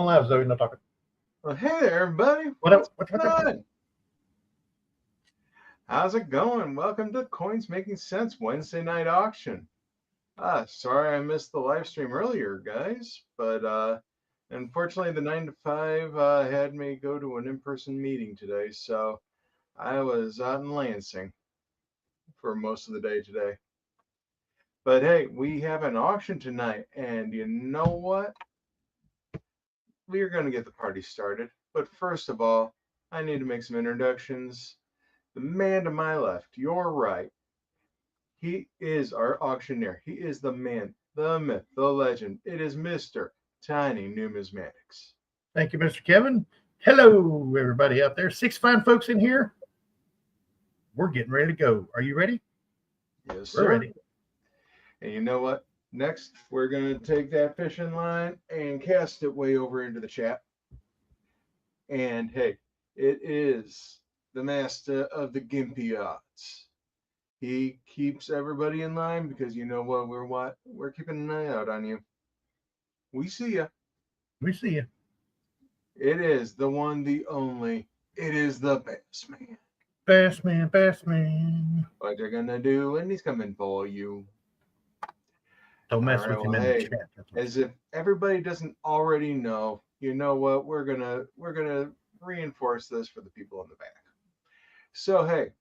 on live, Zoe. No talking. Well, hey there, everybody. What's going on? How's it going? Welcome to Coins Making Sense Wednesday night auction. Sorry I missed the live stream earlier, guys, but unfortunately the 9 to 5 had me go to an in-person meeting today, so I was out in Lansing for most of the day today. But hey, we have an auction tonight, and you know what? We're going to get the party started. But first of all, I need to make some introductions. The man to my left, your right, he is our auctioneer. He is the man, the myth, the legend. It is Mr. Tiny Numismatics. Thank you, Mr. Kevin. Hello, everybody out there. 6 fine folks in here. We're getting ready to go. Are you ready? Yes, sir. We're ready. And you know what? Next, we're going to take that fishing line and cast it way over into the chat. And hey, it is the master of the gimpy odds. He keeps everybody in line because you know what? We're keeping an eye out on you. We see you. We see you. It is the one, the only. It is the best man. Best man, best man. What you're gonna do, and he's coming for you. Don't mess with him in the chat. As if everybody doesn't already know, you know what? We're gonna reinforce this for the people in the back. So hey,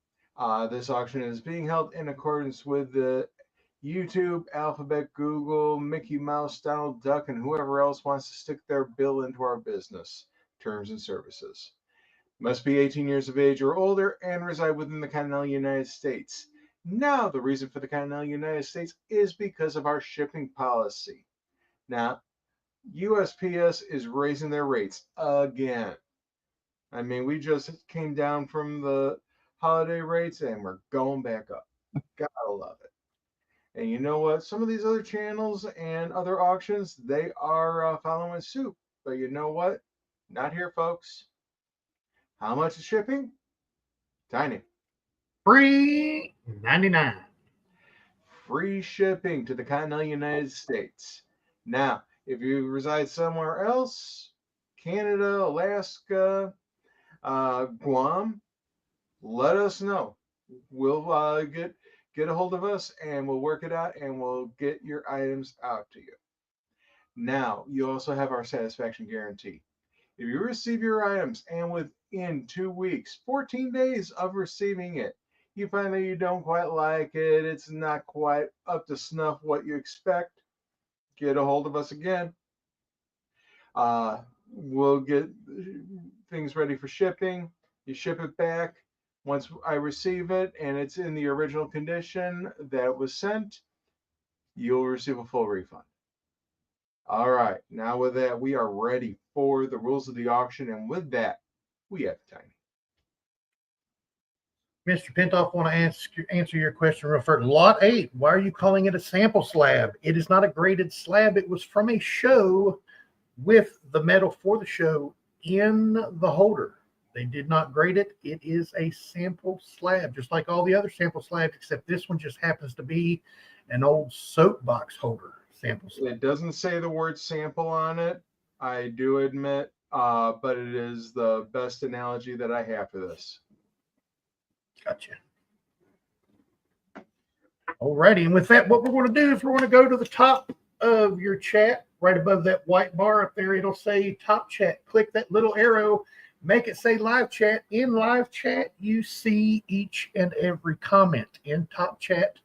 this auction is being held in accordance with the YouTube, Alphabet, Google, Mickey Mouse, Donald Duck, and whoever else wants to stick their bill into our business terms and services. Must be 18 years of age or older and reside within the Continental United States. Now, the reason for the Continental United States is because of our shipping policy. Now, USPS is raising their rates again. I mean, we just came down from the holiday rates and we're going back up. Gotta love it. And you know what? Some of these other channels and other auctions, they are following suit. But you know what? Not here, folks. How much is shipping? Tiny. Free 99. Free shipping to the Continental United States. Now, if you reside somewhere else, Canada, Alaska, Guam, let us know. We'll get a hold of us and we'll work it out and we'll get your items out to you. Now, you also have our satisfaction guarantee. If you receive your items and within 2 weeks, 14 days of receiving it, you find that you don't quite like it, it's not quite up to snuff what you expect, get a hold of us again. We'll get things ready for shipping. You ship it back. Once I receive it and it's in the original condition that it was sent, you'll receive a full refund. All right, now with that, we are ready for the rules of the auction, and with that, we have Tiny. Mr. Pintoff, want to answer your question real first. Lot 8, why are you calling it a sample slab? It is not a graded slab. It was from a show with the metal for the show in the holder. They did not grade it. It is a sample slab, just like all the other sample slabs, except this one just happens to be an old soapbox holder sample slab. It doesn't say the word sample on it, I do admit, but it is the best analogy that I have for this. Gotcha. Alrighty, and with that, what we're going to do is we're going to go to the top of your chat, right above that white bar up there. It'll say top chat. Click that little arrow, make it say live chat. In live chat, you see each and every comment. In top chat,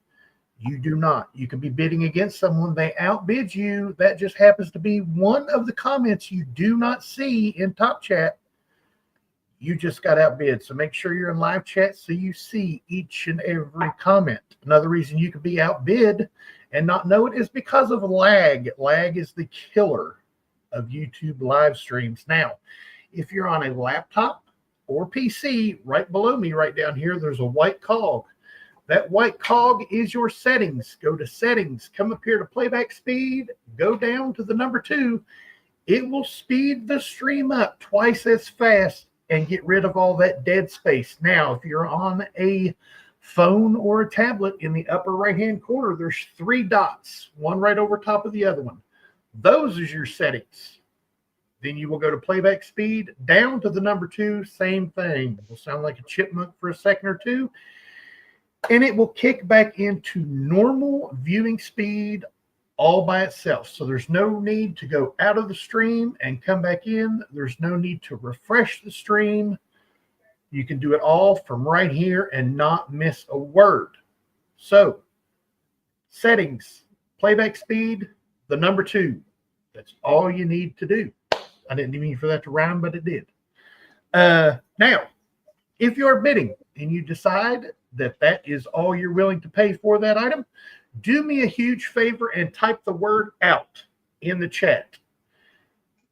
you do not. You can be bidding against someone. They outbid you. That just happens to be one of the comments you do not see in top chat. You just got outbid. So make sure you're in live chat so you see each and every comment. Another reason you could be outbid and not know it is because of lag. Lag is the killer of YouTube live streams. Now, if you're on a laptop or PC, right below me, right down here, there's a white cog. That white cog is your settings. Go to settings, come up here to playback speed, go down to the number 2. It will speed the stream up twice as fast and get rid of all that dead space. Now, if you're on a phone or a tablet, in the upper right-hand corner, there's 3 dots, one right over top of the other one. Those are your settings. Then you will go to playback speed, down to the number 2, same thing. It will sound like a chipmunk for a second or two, and it will kick back into normal viewing speed all by itself. So there's no need to go out of the stream and come back in. There's no need to refresh the stream. You can do it all from right here and not miss a word. So settings, playback speed, the number 2. That's all you need to do. I didn't mean for that to rhyme, but it did. Now, if you're bidding and you decide that that is all you're willing to pay for that item, do me a huge favor and type the word out in the chat.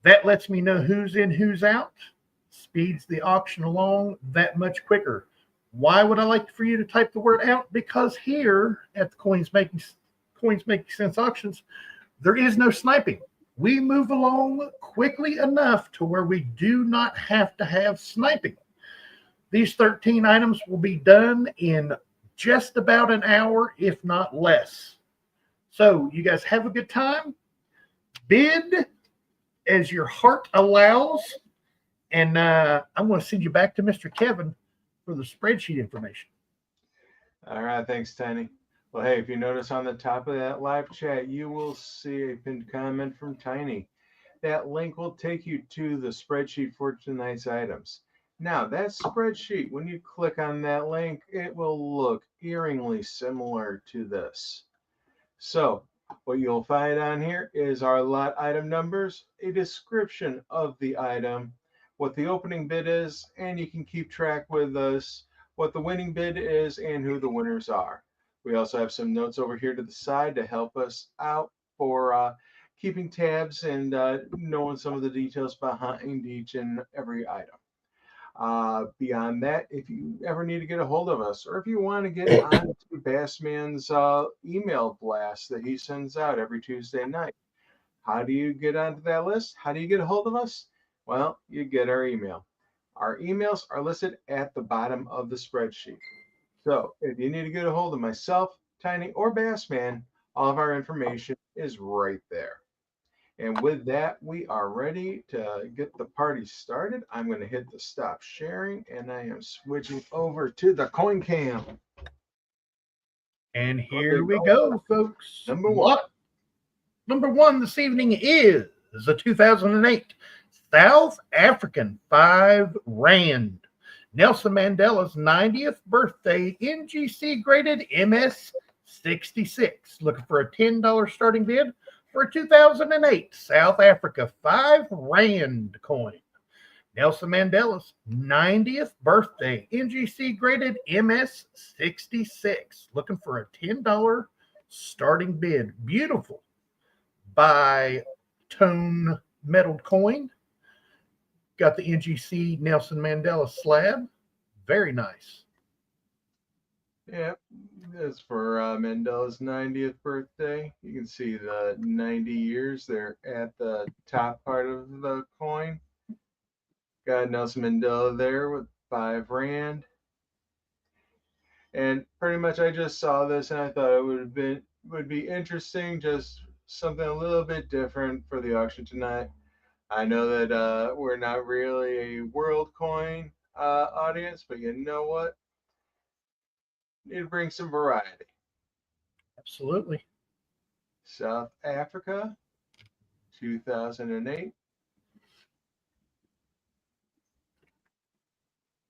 That lets me know who's in, who's out, speeds the auction along that much quicker. Why would I like for you to type the word out? Because here at the Coins Making Sense auctions, there is no sniping. We move along quickly enough to where we do not have to have sniping. These 13 items will be done in just about an hour, if not less. So you guys have a good time. Bid as your heart allows. And I'm going to send you back to Mr. Kevin for the spreadsheet information. All right, thanks, Tiny. Well, hey, if you notice on the top of that live chat, you will see a pinned comment from Tiny. That link will take you to the spreadsheet for tonight's items. Now, that spreadsheet, when you click on that link, it will look eerily similar to this. So, what you'll find on here is our lot item numbers, a description of the item, what the opening bid is, and you can keep track with us what the winning bid is and who the winners are. We also have some notes over here to the side to help us out for keeping tabs and knowing some of the details behind each and every item. Beyond that, if you ever need to get a hold of us, or if you want to get onto Bassman's email blast that he sends out every Tuesday night, how do you get onto that list? How do you get a hold of us? Well, you get our email. Our emails are listed at the bottom of the spreadsheet. So if you need to get a hold of myself, Tiny, or Bassman, all of our information is right there. And with that, we are ready to get the party started. I'm going to hit the stop sharing, and I am switching over to the coin cam. And here we go, folks. Number one. Number one this evening is a 2008 South African 5 Rand. Nelson Mandela's 90th birthday NGC graded MS 66. Looking for a $10 starting bid for a 2008 South Africa 5 Rand coin. Nelson Mandela's 90th birthday NGC graded MS 66. Looking for a $10 starting bid. Beautiful bi-tone metal coin. Got the NGC Nelson Mandela slab. Very nice. Yeah, that's for Mandela's 90th birthday. You can see the 90 years there at the top part of the coin. Got Nelson Mandela there with 5 Rand. And pretty much I just saw this and I thought it would be interesting, just something a little bit different for the auction tonight. I know that we're not really a world coin audience, but you know what? Need to bring some variety. Absolutely. South Africa, 2008.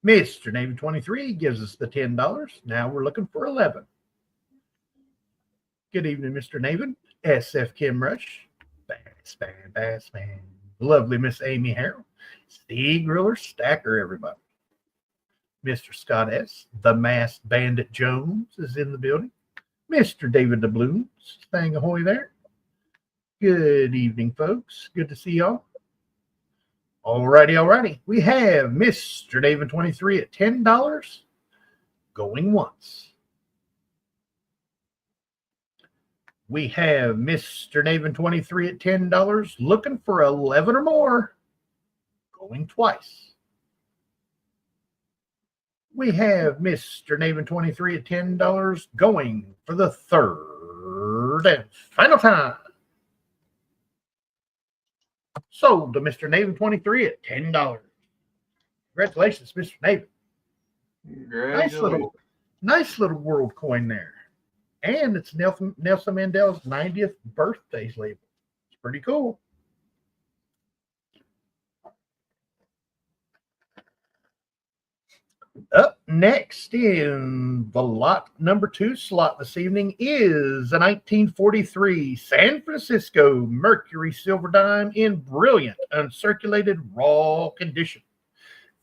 Mr. Navy 23 gives us the $10. Now we're looking for 11. Good evening, Mr. Navin. SF Kim Rush. Bassman. Lovely Miss Amy Harrell. Steve Griller Stacker, everybody. Mr. Scott S. The Masked Bandit Jones is in the building. Mr. David DeBloom. Staying ahoy there. Good evening, folks. Good to see y'all. Alrighty. We have Mr. David 23 at $10. Going once. We have Mr. Naven 23 at $10, looking for 11 or more, going twice. We have Mr. Naven 23 at $10, going for the third and final time. Sold to Mr. Naven 23 at $10. Congratulations, Mr. Naven. Nice little world coin there. And it's Nelson Mandela's 90th birthday label. It's pretty cool. Up next in the lot number 2 slot this evening is a 1943 San Francisco Mercury Silver Dime in brilliant uncirculated raw condition.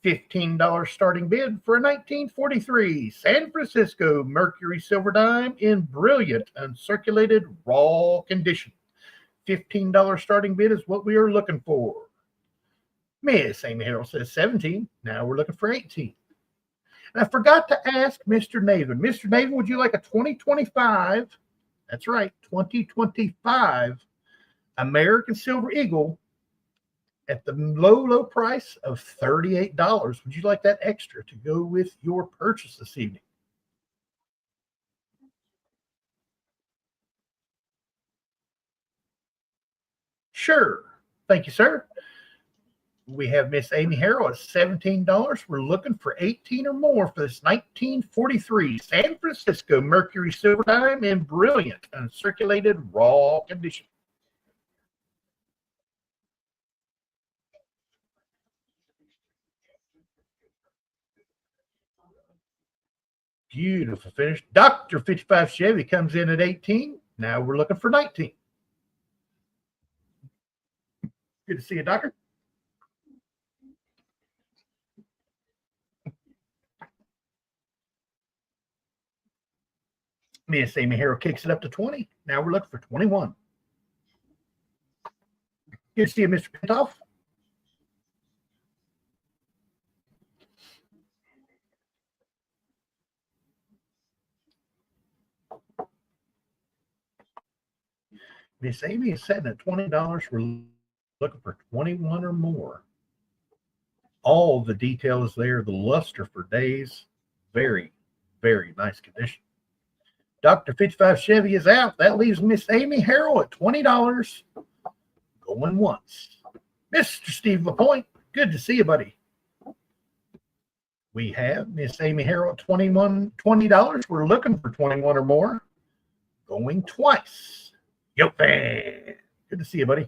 $15 starting bid for a 1943 San Francisco Mercury Silver Dime in brilliant uncirculated raw condition. $15 starting bid is what we are looking for. Miss Amy Harrell says 17. Now we're looking for 18. And I forgot to ask Mr. Naven. Mr. Naven, would you like a 2025? That's right, 2025 American Silver Eagle at the low price of $38. Would you like that extra to go with your purchase this evening? Sure. Thank you, sir. We have Miss Amy Harrell at $17. We're looking for 18 or more for this 1943 San Francisco Mercury Silver Dime in brilliant uncirculated raw condition. Beautiful finish. Dr. 55 Chevy comes in at 18. Now we're looking for 19. Good to see you, Doctor. Miss Amy Harrell kicks it up to 20. Now we're looking for 21. Good to see you, Mr. Pintoff. Miss Amy is setting at $20. We're looking for 21 or more. All the detail is there. The luster for days. Very, very nice condition. Dr. 55 Chevy is out. That leaves Miss Amy Harrell at $20. Going once. Mr. Steve LaPointe, good to see you, buddy. We have Miss Amy Harrell at $20. We're looking for 21 or more. Going twice. Yo, fan. Good to see you, buddy.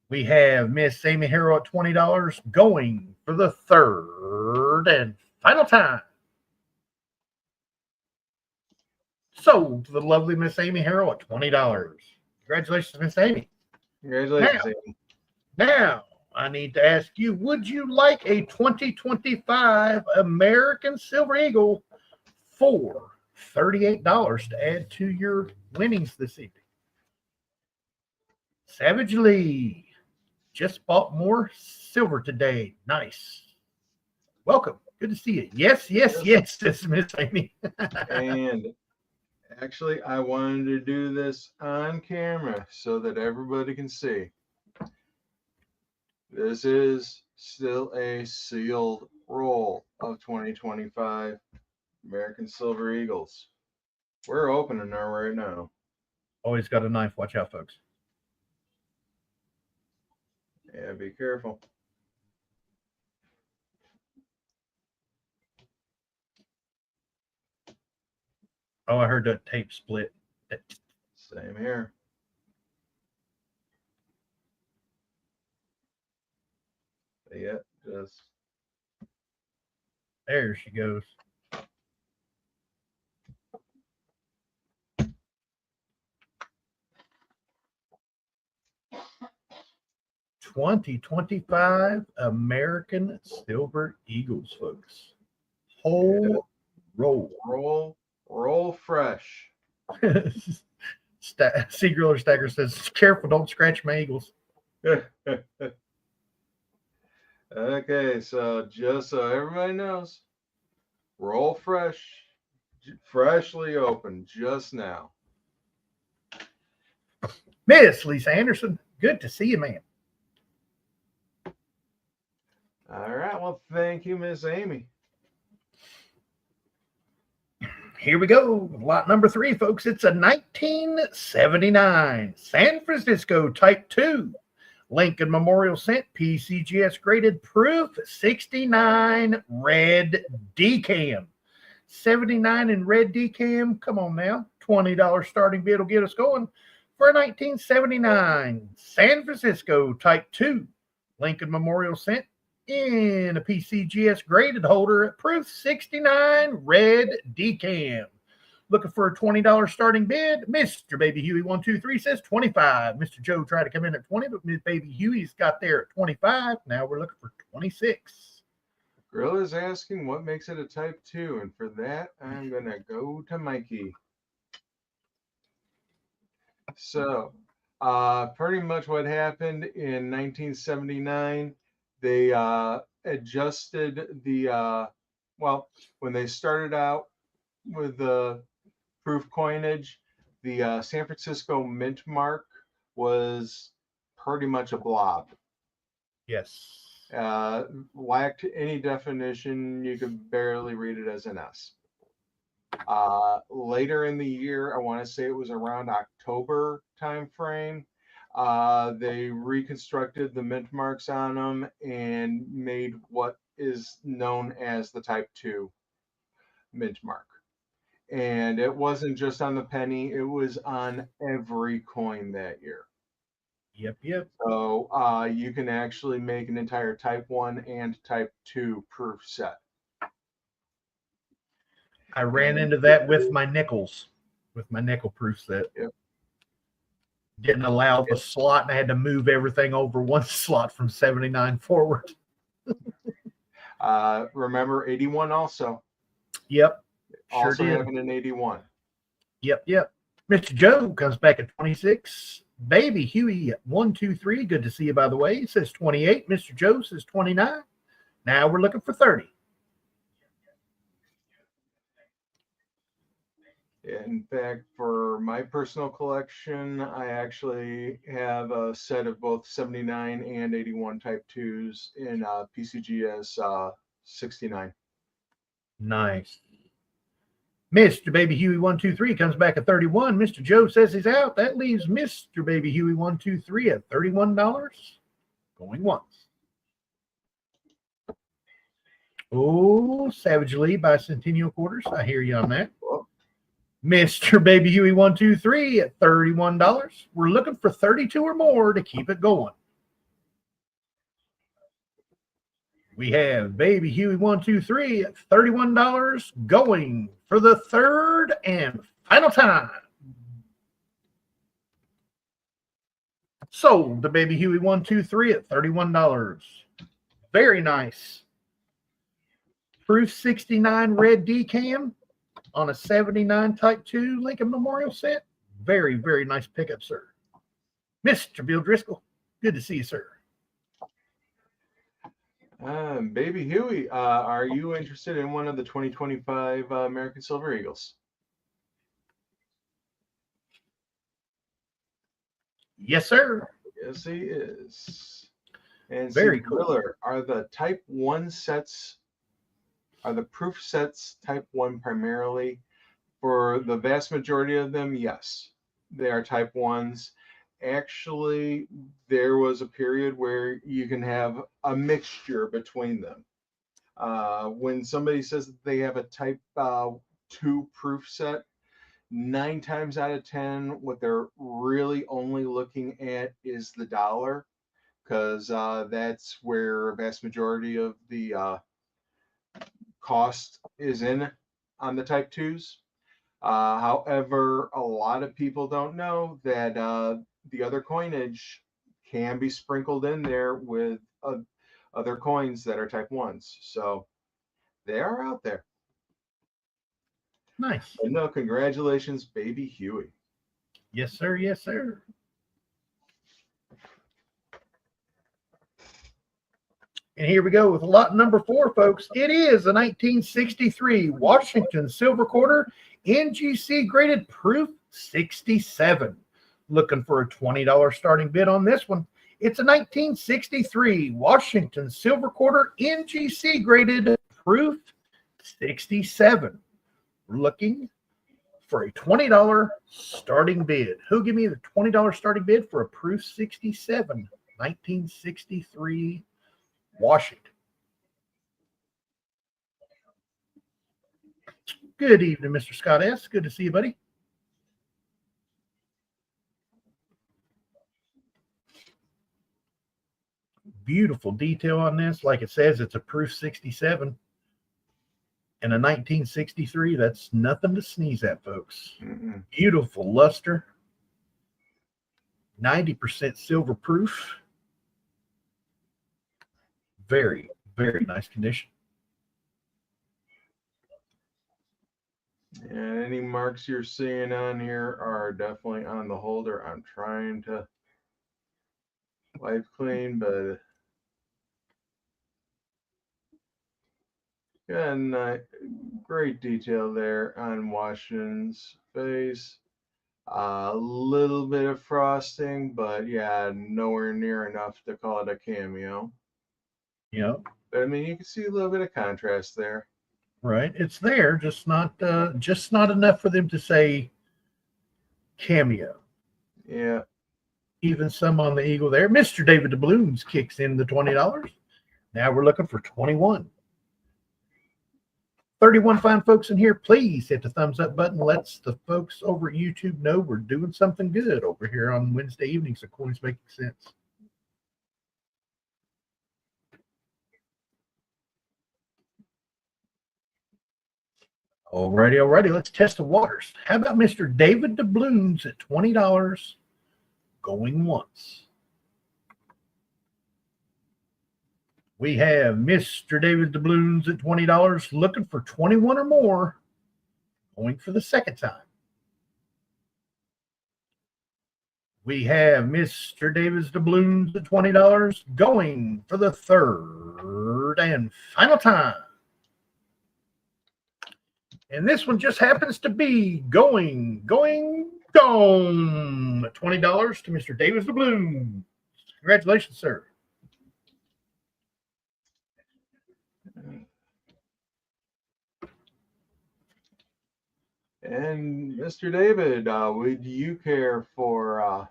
We have Miss Amy Harrell at $20 going for the third and final time. Sold to the lovely Miss Amy Harrell at $20. Congratulations, Miss Amy. Congratulations, Amy. Now, I need to ask you, would you like a 2025 American Silver Eagle for $38 to add to your winnings this evening? Savage Lee just bought more silver today. Nice. Welcome. Good to see you. Yes. This is Miss Amy. And actually, I wanted to do this on camera so that everybody can see. This is still a sealed roll of 2025 American Silver Eagles. We're opening them right now. Always got a knife. Watch out, folks. Yeah, be careful. Oh, I heard that tape split. Same here. Yeah, just there she goes. $2025 American Silver Eagles, folks. Whole roll. Roll fresh. Seagriller Stacker says, careful, don't scratch my Eagles. Okay, so just so everybody knows, roll fresh, freshly opened just now. Miss Lisa Anderson, good to see you, man. All right, well, thank you, Miss Amy. Here we go. Lot number 3, folks. It's a 1979 San Francisco Type 2 Lincoln Memorial Cent, PCGS graded proof 69 red decam. 79 in red decam. Come on now. $20 starting bid will get us going for a 1979 San Francisco Type 2 Lincoln Memorial Cent in a PCGS graded holder at proof 69 red decam. Looking for a $20 starting bid. Mr. Baby Huey 123 says 25. Mr. Joe tried to come in at 20, but Miss Baby Huey's got there at 25. Now we're looking for 26. Gorilla's asking what makes it a Type 2, and for that, I'm going to go to Mikey. So, pretty much what happened in 1979, they adjusted the, well, when they started out with the proof coinage, the San Francisco mint mark was pretty much a blob. Yes. Lacked any definition. You could barely read it as an S. Later in the year, I want to say it was around October timeframe, they reconstructed the mint marks on them and made what is known as the Type 2 mint mark. And it wasn't just on the penny, it was on every coin that year. Yep. So you can actually make an entire Type 1 and Type 2 proof set. I ran into that with my nickels, with my nickel proof set. Yep. Didn't allow the slot, and I had to move everything over one slot from 79 forward. Remember 81 also. Yep. Also did. having an 81. Yep. Mr. Joe comes back at 26. Baby Huey 123. Good to see you, by the way. He says 28. Mr. Joe says 29. Now we're looking for 30. In fact, for my personal collection, I actually have a set of both 79 and 81 Type 2s in PCGS 69. Nice. Mr. Baby Huey 123 comes back at 31. Mr. Joe says he's out. That leaves Mr. Baby Huey 123 at $31. Going once. Oh, Savage Lee by Centennial Quarters. I hear you on that. Mr. Baby Huey 123 at $31. We're looking for 32 or more to keep it going. We have Baby Huey 123 at $31 going for the third and final time. Sold the Baby Huey 123 at $31. Very nice. Proof 69 red decam on a 79 Type 2 Lincoln Memorial set. Very, very nice pickup, sir. Mr. Bill Driscoll, good to see you, sir. Baby Huey, are you interested in one of the 2025 American Silver Eagles? Yes, sir. Yes, he is. And Very cool. Miller, are the Type 1 sets, are the proof sets Type 1 primarily? For the vast majority of them, yes, they are Type 1s. Actually, there was a period where you can have a mixture between them. When somebody says that they have a Type 2 proof set, 9 times out of 10, what they're really only looking at is the dollar, because that's where a vast majority of the cost is in on the Type 2s. However, a lot of people don't know that the other coinage can be sprinkled in there with other coins that are Type 1s. So they are out there. Nice. And no, congratulations, Baby Huey. Yes, sir. Yes, sir. And here we go with lot number 4, folks. It is a 1963 Washington Silver Quarter NGC graded proof 67. Looking for a $20 starting bid on this one. It's a 1963 Washington Silver Quarter NGC graded proof 67. We're looking for a $20 starting bid. Who give me the $20 starting bid for a proof 67 1963 Washington. Good evening, Mr. Scott S. Good to see you, buddy. Beautiful detail on this. Like it says, it's a proof 67 and a 1963. That's nothing to sneeze at, folks. Beautiful luster. 90% silver proof. Very, very nice condition. And any marks you're seeing on here are definitely on the holder. I'm trying to wipe clean, but again, great detail there on Washington's face. A little bit of frosting, but yeah, nowhere near enough to call it a cameo. Yep. But I mean, you can see a little bit of contrast there. Right. It's there, just not enough for them to say cameo. Yeah. Even some on the Eagle there. Mr. David Doubloons kicks in the $20. Now we're looking for 21. 31 fine folks in here, please hit the thumbs up button. Lets the folks over at YouTube know we're doing something good over here on Wednesday evenings so Coins Making Sense. Alrighty. Let's test the waters. How about Mr. David Doubloons at $20 going once? We have Mr. David Doubloons at $20 looking for 21 or more going for the second time. We have Mr. David Doubloons at $20 going for the third and final time. And this one just happens to be going at $20 to Mr. David Doubloons. Congratulations, sir. And Mr. David, would you care for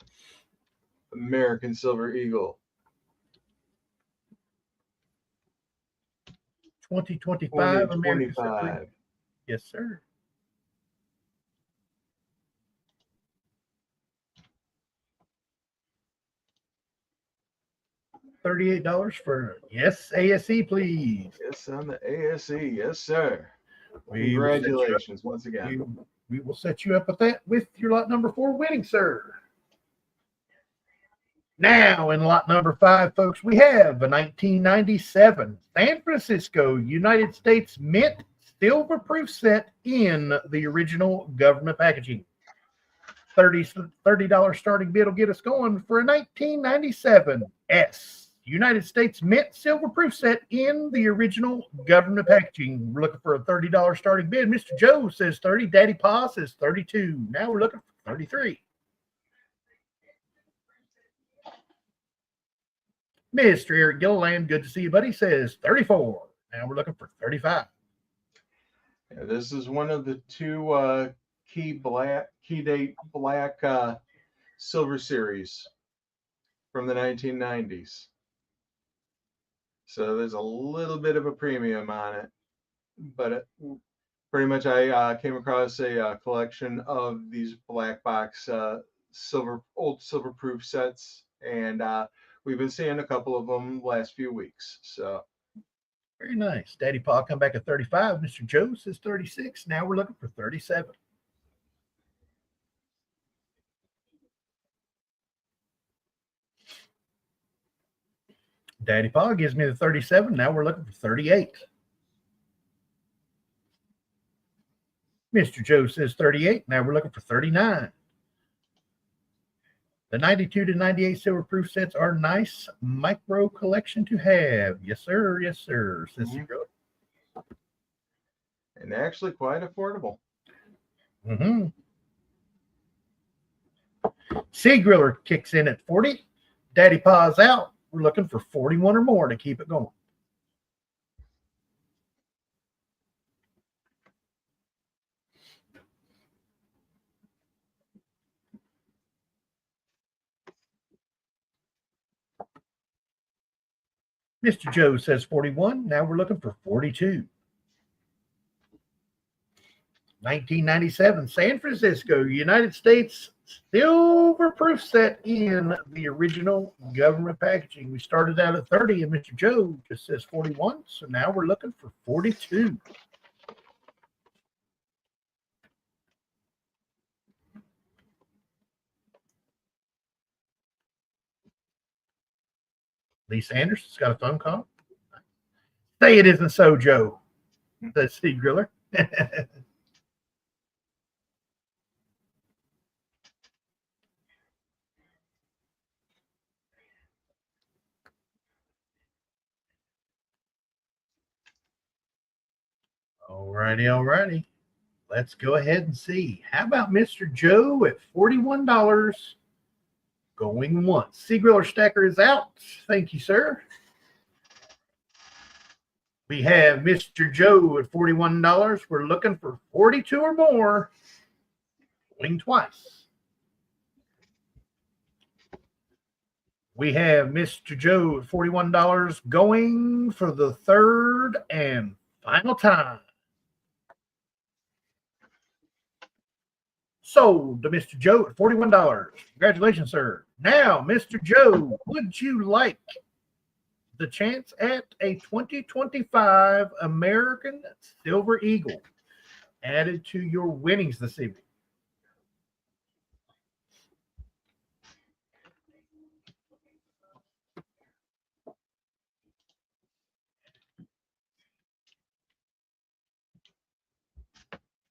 American Silver Eagle? 2025 American Silver. 2025. Yes, sir. $38 for yes, ASE, please. Yes, on the ASE. Yes, sir. We Congratulations once again. We will set you up with that with your lot number 4 winning, sir. Now in lot number 5, folks, we have a 1997 San Francisco United States Mint silver proof set in the original government packaging. $30 starting bid will get us going for a 1997 S United States Mint silver proof set in the original government packaging. We're looking for a $30 starting bid. Mr. Joe says 30. Daddy Pa says 32. Now we're looking for 33. Mr. Eric Gilliland, good to see you, buddy, says 34. Now we're looking for 35. Yeah, this is one of the two key date black silver series from the 1990s. So there's a little bit of a premium on it, but pretty much I came across a collection of these black box old silver proof sets, and we've been seeing a couple of them last few weeks. So very nice. Daddy Pa come back at 35. Mr. Joe says 36. Now we're looking for 37. Daddy Pa gives me the 37. Now we're looking for 38. Mr. Joe says 38. Now we're looking for 39. The 92 to 98 silver proof sets are nice micro collection to have. Yes, sir. Yes, sir. Sissy Joe. And actually quite affordable. Sea Griller kicks in at 40. Daddy Pa's out. We're looking for 41 or more to keep it going. Mr. Joe says 41. Now we're looking for 42. 1997, San Francisco, United States silver proof set in the original government packaging. We started out at 30, and Mr. Joe just says 41. So now we're looking for 42. Lee Sanders has got a phone call. Say it isn't so, Joe. The Steve Griller. Alrighty. Let's go ahead and see. How about Mr. Joe at $41? Going once. Sea Griller Stacker is out. Thank you, sir. We have Mr. Joe at $41. We're looking for 42 or more. Going twice. We have Mr. Joe at $41 going for the third and final time. Sold to Mr. Joe at $41. Congratulations, sir. Now, Mr. Joe, would you like the chance at a 2025 American Silver Eagle added to your winnings this evening?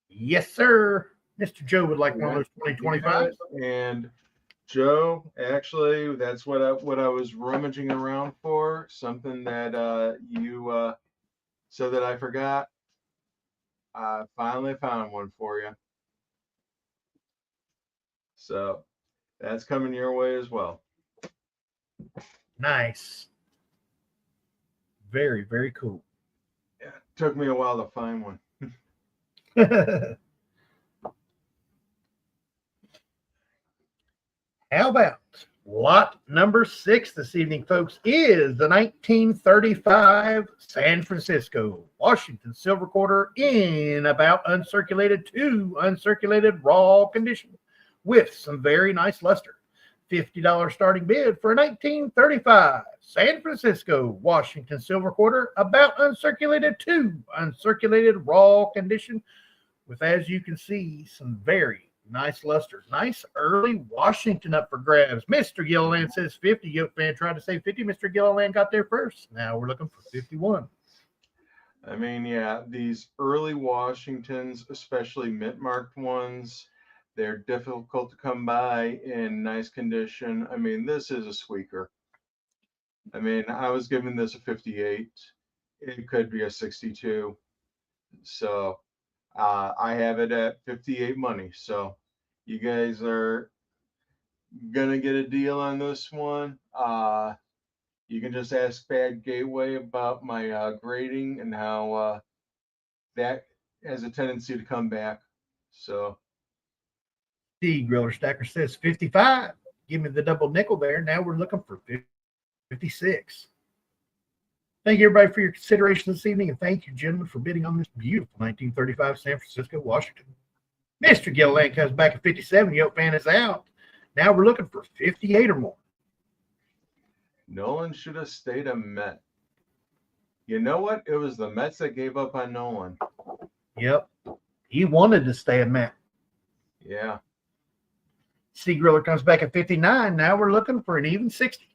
Yes, sir. Mr. Joe would like one of those 2025s. And Joe, actually, that's what I was rummaging around for. Something that you so that I forgot. I finally found one for you. So that's coming your way as well. Nice. Very, very cool. Yeah, it took me a while to find one. How about lot number 6 this evening, folks, is the 1935 San Francisco, Washington Silver Quarter in about uncirculated to uncirculated raw condition with some very nice luster. $50 starting bid for a 1935 San Francisco, Washington Silver Quarter about uncirculated to uncirculated raw condition with, as you can see, some very nice luster. Nice early Washington up for grabs. Mr. Gilliland says 50. Yoke fan tried to say 50. Mr. Gilliland got there first. Now we're looking for 51. I mean, yeah, these early Washingtons, especially mint-marked ones, they're difficult to come by in nice condition. I mean, this is a squeaker. I mean, I was giving this a 58. It could be a 62. So I have it at 58 money. So you guys are gonna get a deal on this one. You can just ask Bad Gateway about my grading and how that has a tendency to come back. So The Griller Stacker says 55. Give me the double nickel there. Now we're looking for 56. Thank you, everybody, for your consideration this evening, and thank you, gentlemen, for bidding on this beautiful 1935 San Francisco, Washington. Mr. Gilliland comes back at 57. Yoke fan is out. Now we're looking for 58 or more. Nolan should have stayed a Met. You know what? It was the Mets that gave up on Nolan. Yep. He wanted to stay a Met. Yeah. Sea Griller comes back at 59. Now we're looking for an even 60.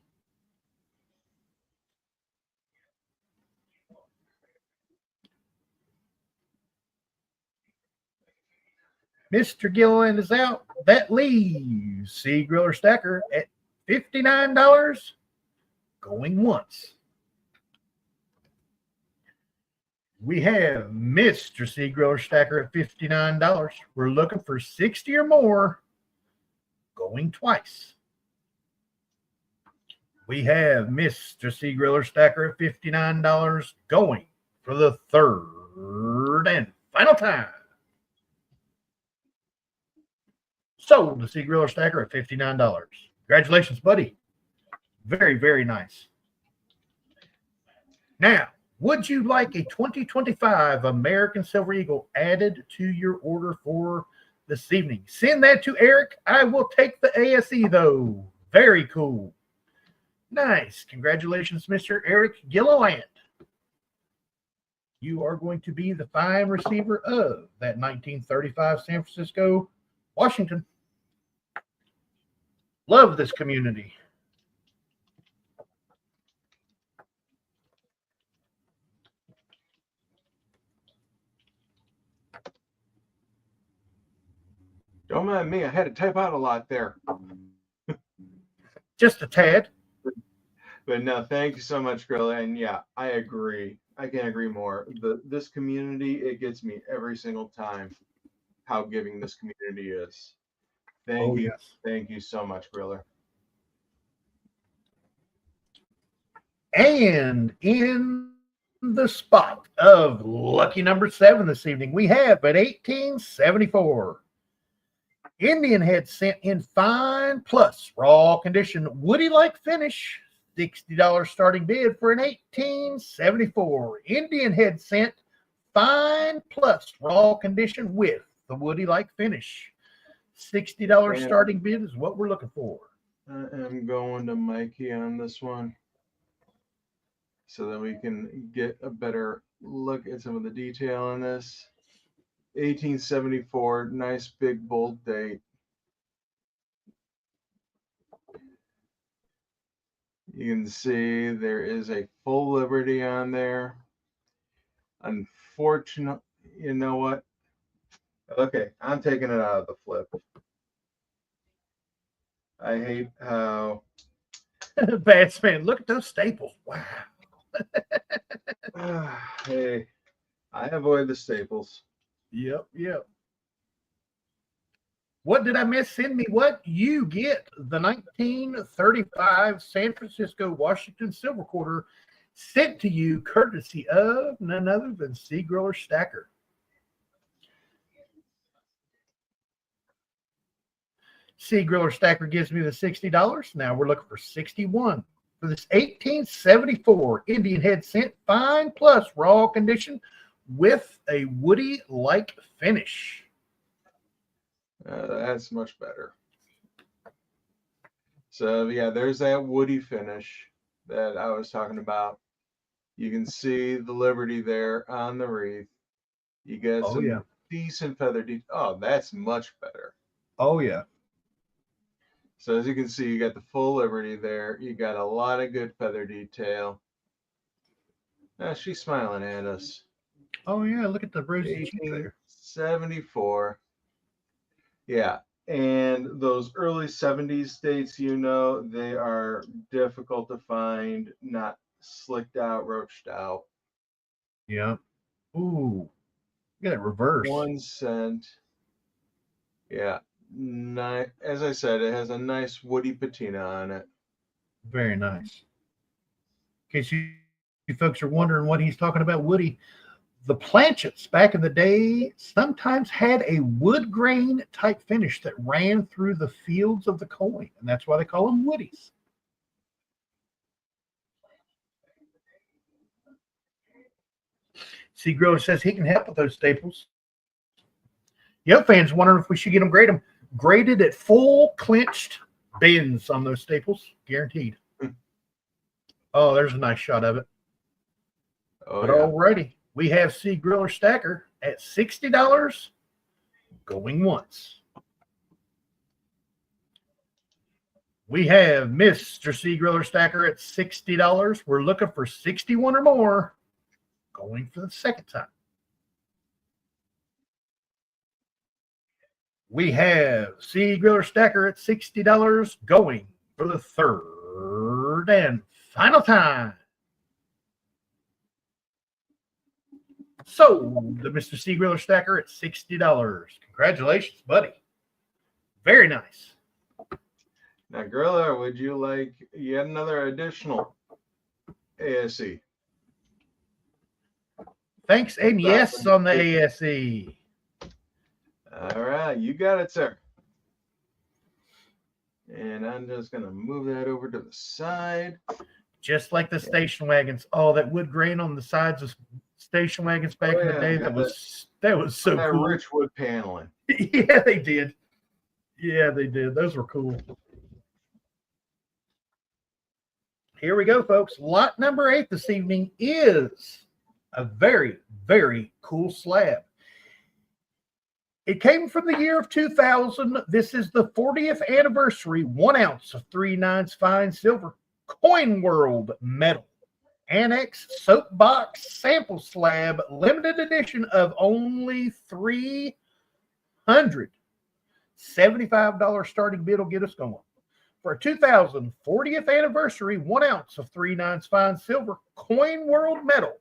Mr. Gilliland is out. That leaves Sea Griller Stacker at $59. Going once. We have Mr. Sea Griller Stacker at $59. We're looking for 60 or more. Going twice. We have Mr. Sea Griller Stacker at $59 going for the third and final time. Sold the Sea Griller Stacker at $59. Congratulations, buddy. Very, very nice. Now, would you like a 2025 American Silver Eagle added to your order for this evening? Send that to Eric. I will take the ASE, though. Very cool. Nice. Congratulations, Mr. Eric Gilliland. You are going to be the fine receiver of that 1935 San Francisco, Washington. Love this community. Don't mind me. I had to type out a lot there. Just a tad. But no, thank you so much, Grilla. And yeah, I agree. I can't agree more. This community, it gets me every single time how giving this community is. Thank you. Yes. Thank you so much, Griller. And in the spot of lucky number 7 this evening, we have at 1874. Indian head sent in fine plus raw condition, woody-like finish. $60 starting bid for an 1874. Indian head sent fine plus raw condition with the woody-like finish. $60 starting bid is what we're looking for. I am going to Mikey on this one so that we can get a better look at some of the detail on this. 1874, nice big bold date. You can see there is a full Liberty on there. Unfortunately, you know what? Okay, I'm taking it out of the flip. I hate how Batsman, look at those staples. Wow. hey, I avoid the staples. Yep. What did I miss? Send me what you get. The 1935 San Francisco Washington Silver Quarter sent to you courtesy of none other than Sea Griller Stacker. Sea Griller Stacker gives me the $60. Now we're looking for 61 for this 1874 Indian head scent, fine plus raw condition with a woody-like finish. That's much better. So yeah, there's that woody finish that I was talking about. You can see the Liberty there on the wreath. You get some decent feather detail. Oh, that's much better. Oh yeah. So as you can see, you got the full Liberty there. You got a lot of good feather detail. She's smiling at us. Oh yeah, look at the rosy cheek there. 1874. Yeah, and those early 70s dates, you know, they are difficult to find, not slicked out, roached out. Yeah. Ooh, you got it reverse. 1 cent. Yeah. As I said, it has a nice woody patina on it. Very nice. In case you folks are wondering what he's talking about, woody, the planchets back in the day sometimes had a wood grain type finish that ran through the fields of the coin, and that's why they call them woodies. Sea Griller says he can help with those staples. Yo fans wondering if we should get them graded at full clinched bins on those staples, guaranteed. Oh, there's a nice shot of it. Oh, but alrighty, we have Sea Griller Stacker at $60 going once. We have Mr. Sea Griller Stacker at $60. We're looking for 61 or more going for the second time. We have Sea Griller Stacker at $60 going for the third and final time. Sold to Mr. Sea Griller Stacker at $60. Congratulations, buddy. Very nice. Now, Griller, would you like yet another additional ASE? Thanks and yes on the ASE. All right, you got it, sir. And I'm just going to move that over to the side. just like the station wagons. Oh, that wood grain on the sides of station wagons back in the day. That was so that cool. rich wood paneling. Yeah, they did. Yeah, they did. Those were cool. Here we go, folks. Lot number 8 this evening is a very, very cool slab. It came from the year of 2000. This is the 40th anniversary, 1 ounce of 3/9 fine silver, Coin World metal, annex soapbox sample slab, limited edition of only 300. $75 starting bid will get us going. For a 2000 40th anniversary, 1 ounce of 3/9 fine silver, Coin World metal,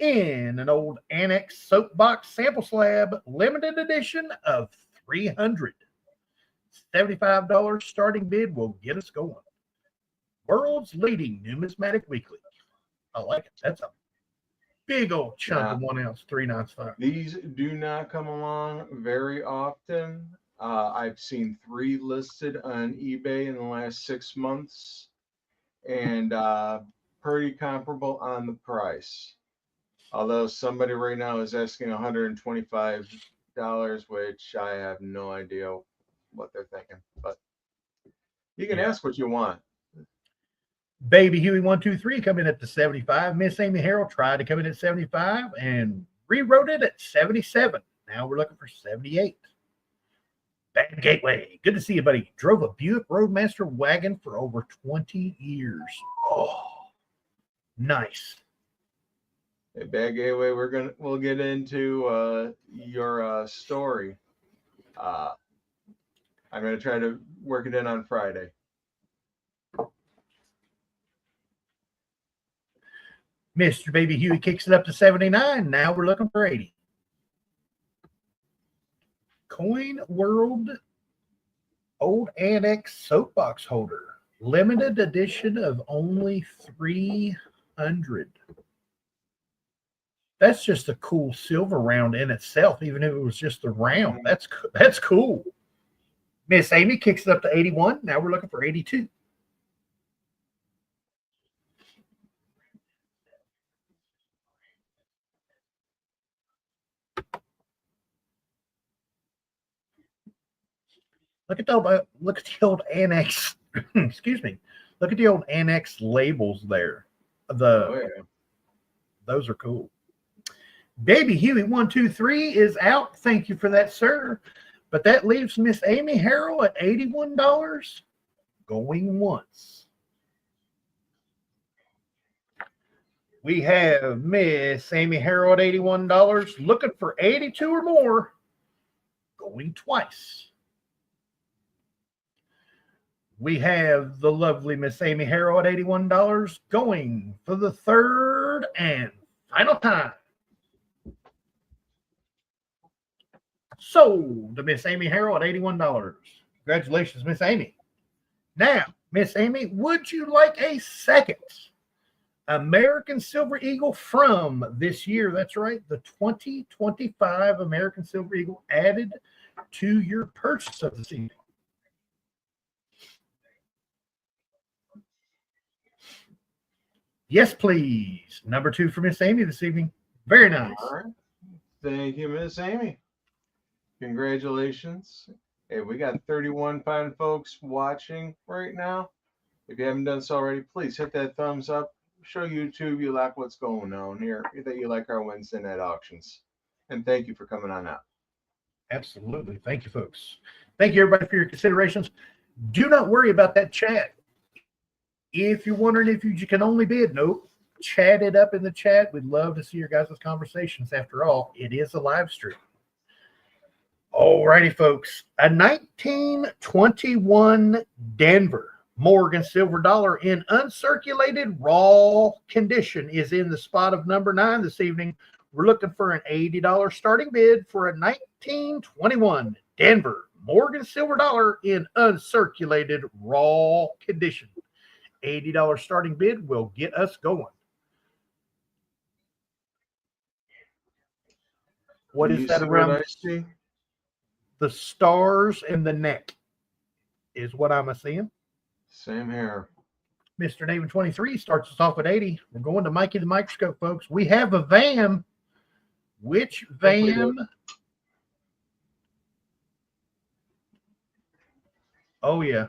in an old annex soapbox sample slab, limited edition of 300. $75 starting bid will get us going. World's leading numismatic weekly. I like it. That's a big old chunk of 1 ounce, 3/9 fine. These do not come along very often. I've seen 3 listed on eBay in the last 6 months, and pretty comparable on the price. Although somebody right now is asking $125, which I have no idea what they're thinking. But you can ask what you want. Baby Huey 123 coming at the 75. Miss Amy Harrell tried to come in at 75 and rewrote it at 77. Now we're looking for 78. Bad Gateway. Good to see you, buddy. Drove a Buick Roadmaster wagon for over 20 years. Oh, nice. Hey, Bad Gateway, we'll get into your story. I'm gonna try to work it in on Friday. Mr. Baby Huey kicks it up to 79. Now we're looking for 80. Coin World old annex soapbox holder. Limited edition of only 300. That's just a cool silver round in itself, even if it was just a round. That's cool. Miss Amy kicks it up to 81. Now we're looking for 82. Look at the old annex. Excuse me. Look at the old annex labels there. Those are cool. Baby Huey 123 is out. Thank you for that, sir. But that leaves Miss Amy Harrell at $81. Going once. We have Miss Amy Harrell at $81. Looking for 82 or more. Going twice. We have the lovely Miss Amy Harrell at $81, going for the third and final time. Sold to Miss Amy Harrell at $81. Congratulations, Miss Amy. Now, Miss Amy, would you like a second American Silver Eagle from this year? That's right, the 2025 American Silver Eagle added to your purchase of this evening. Yes, please. Number 2 for Miss Amy this evening. Very nice. All right. Thank you, Miss Amy. Congratulations. Hey, we got 31 fine folks watching right now. If you haven't done so already, please hit that thumbs up. Show YouTube you like what's going on here, that you like our Wednesday night auctions. And thank you for coming on out. Absolutely. Thank you, folks. Thank you, everybody, for your considerations. Do not worry about that chat. If you're wondering if you can only bid, nope. Chat it up in the chat. We'd love to see your guys' conversations. After all, it is a live stream. All righty, folks. A 1921 Denver Morgan silver dollar in uncirculated raw condition is in the spot of number 9 this evening. We're looking for an $80 starting bid for a 1921 Denver Morgan silver dollar in uncirculated raw condition. $80 starting bid will get us going. What is that around? The stars in the neck is what I'm seeing. Same here. Mr. David 23 starts us off at 80. We're going to Mikey the Microscope, folks. We have a van. Which van? Oh, yeah.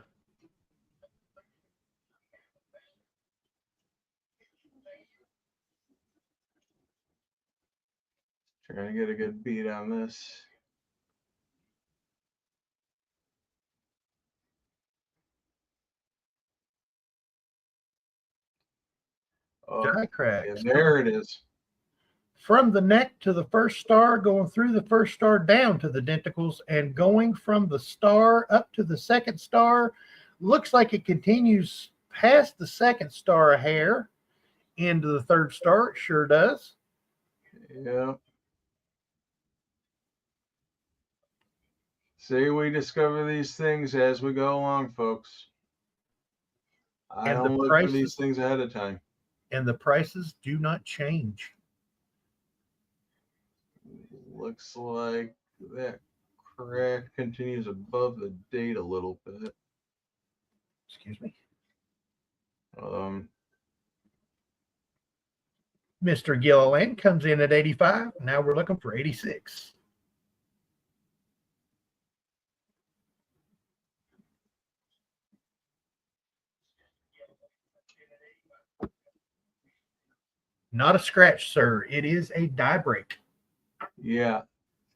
Trying to get a good beat on this. Oh, Die cracks. and there it is. From the neck to the first star, going through the first star down to the denticles, and going from the star up to the second star. Looks like it continues past the second star a hair into the third star. It sure does. Yeah. See, we discover these things as we go along, folks. I don't look for these things ahead of time. And the prices do not change. Looks like that crack continues above the date a little bit. Excuse me. Mr. Gilliland comes in at 85. Now we're looking for 86. Not a scratch, sir. It is a die break. Yeah.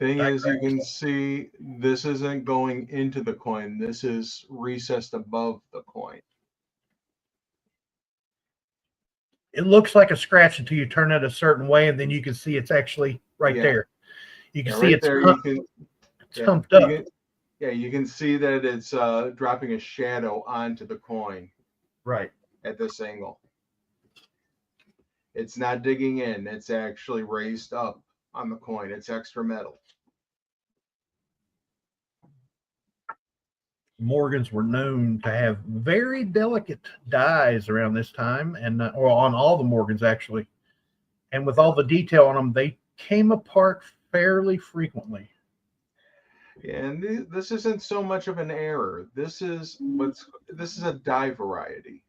Thing is, you can see this isn't going into the coin. This is recessed above the coin. It looks like a scratch until you turn it a certain way, and then you can see it's actually right there. You can see right it's, there, it's humped up. You can see that it's dropping a shadow onto the coin. Right. At this angle. It's not digging in. It's actually raised up on the coin. It's extra metal. Morgans were known to have very delicate dies around this time, and or on all the Morgans actually, and with all the detail on them, they came apart fairly frequently. And this isn't so much of an error. This is a die variety.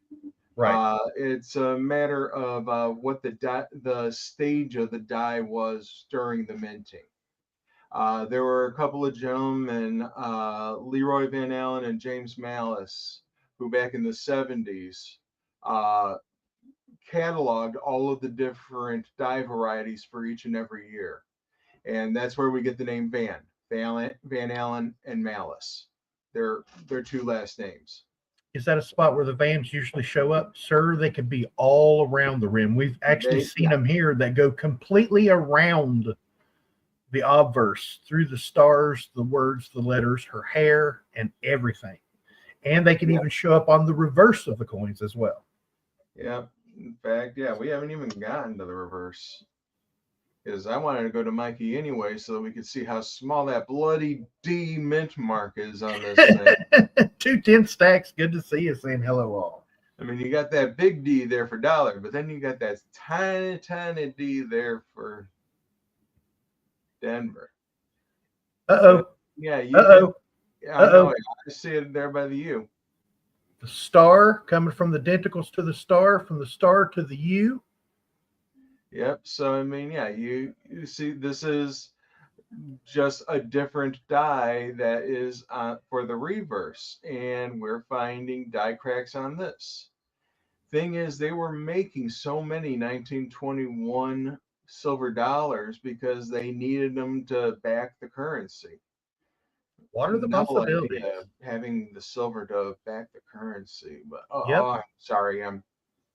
Right. It's a matter of what the stage of the die was during the minting. There were a couple of gentlemen, Leroy Van Allen and James Malice, who back in the 70s cataloged all of the different die varieties for each and every year. And that's where we get the name Van Allen and Malice. They're their two last names. Is that a spot where the vans usually show up? Sir, they could be all around the rim. We've actually seen them here that go completely around the obverse, through the stars, the words, the letters, her hair, and everything. And they can even show up on the reverse of the coins as well. Yeah. In fact, we haven't even gotten to the reverse. Because I wanted to go to Mikey anyway so that we could see how small that bloody D mint mark is on this thing. 210 stacks. Good to see you, saying hello all. I mean, you got that big D there for dollar, but then you got that tiny, tiny D there for Denver. Uh-oh. So, yeah, you Uh-oh. I know. I see it there by the U. The star coming from the denticles to the star, from the star to the U. Yep. So, I mean, you see this is just a different die that is for the reverse. And we're finding die cracks on this. Thing is, they were making so many 1921 silver dollars because they needed them to back the currency. What are the possibilities? Idea of having the silver to back the currency, but I'm sorry, I'm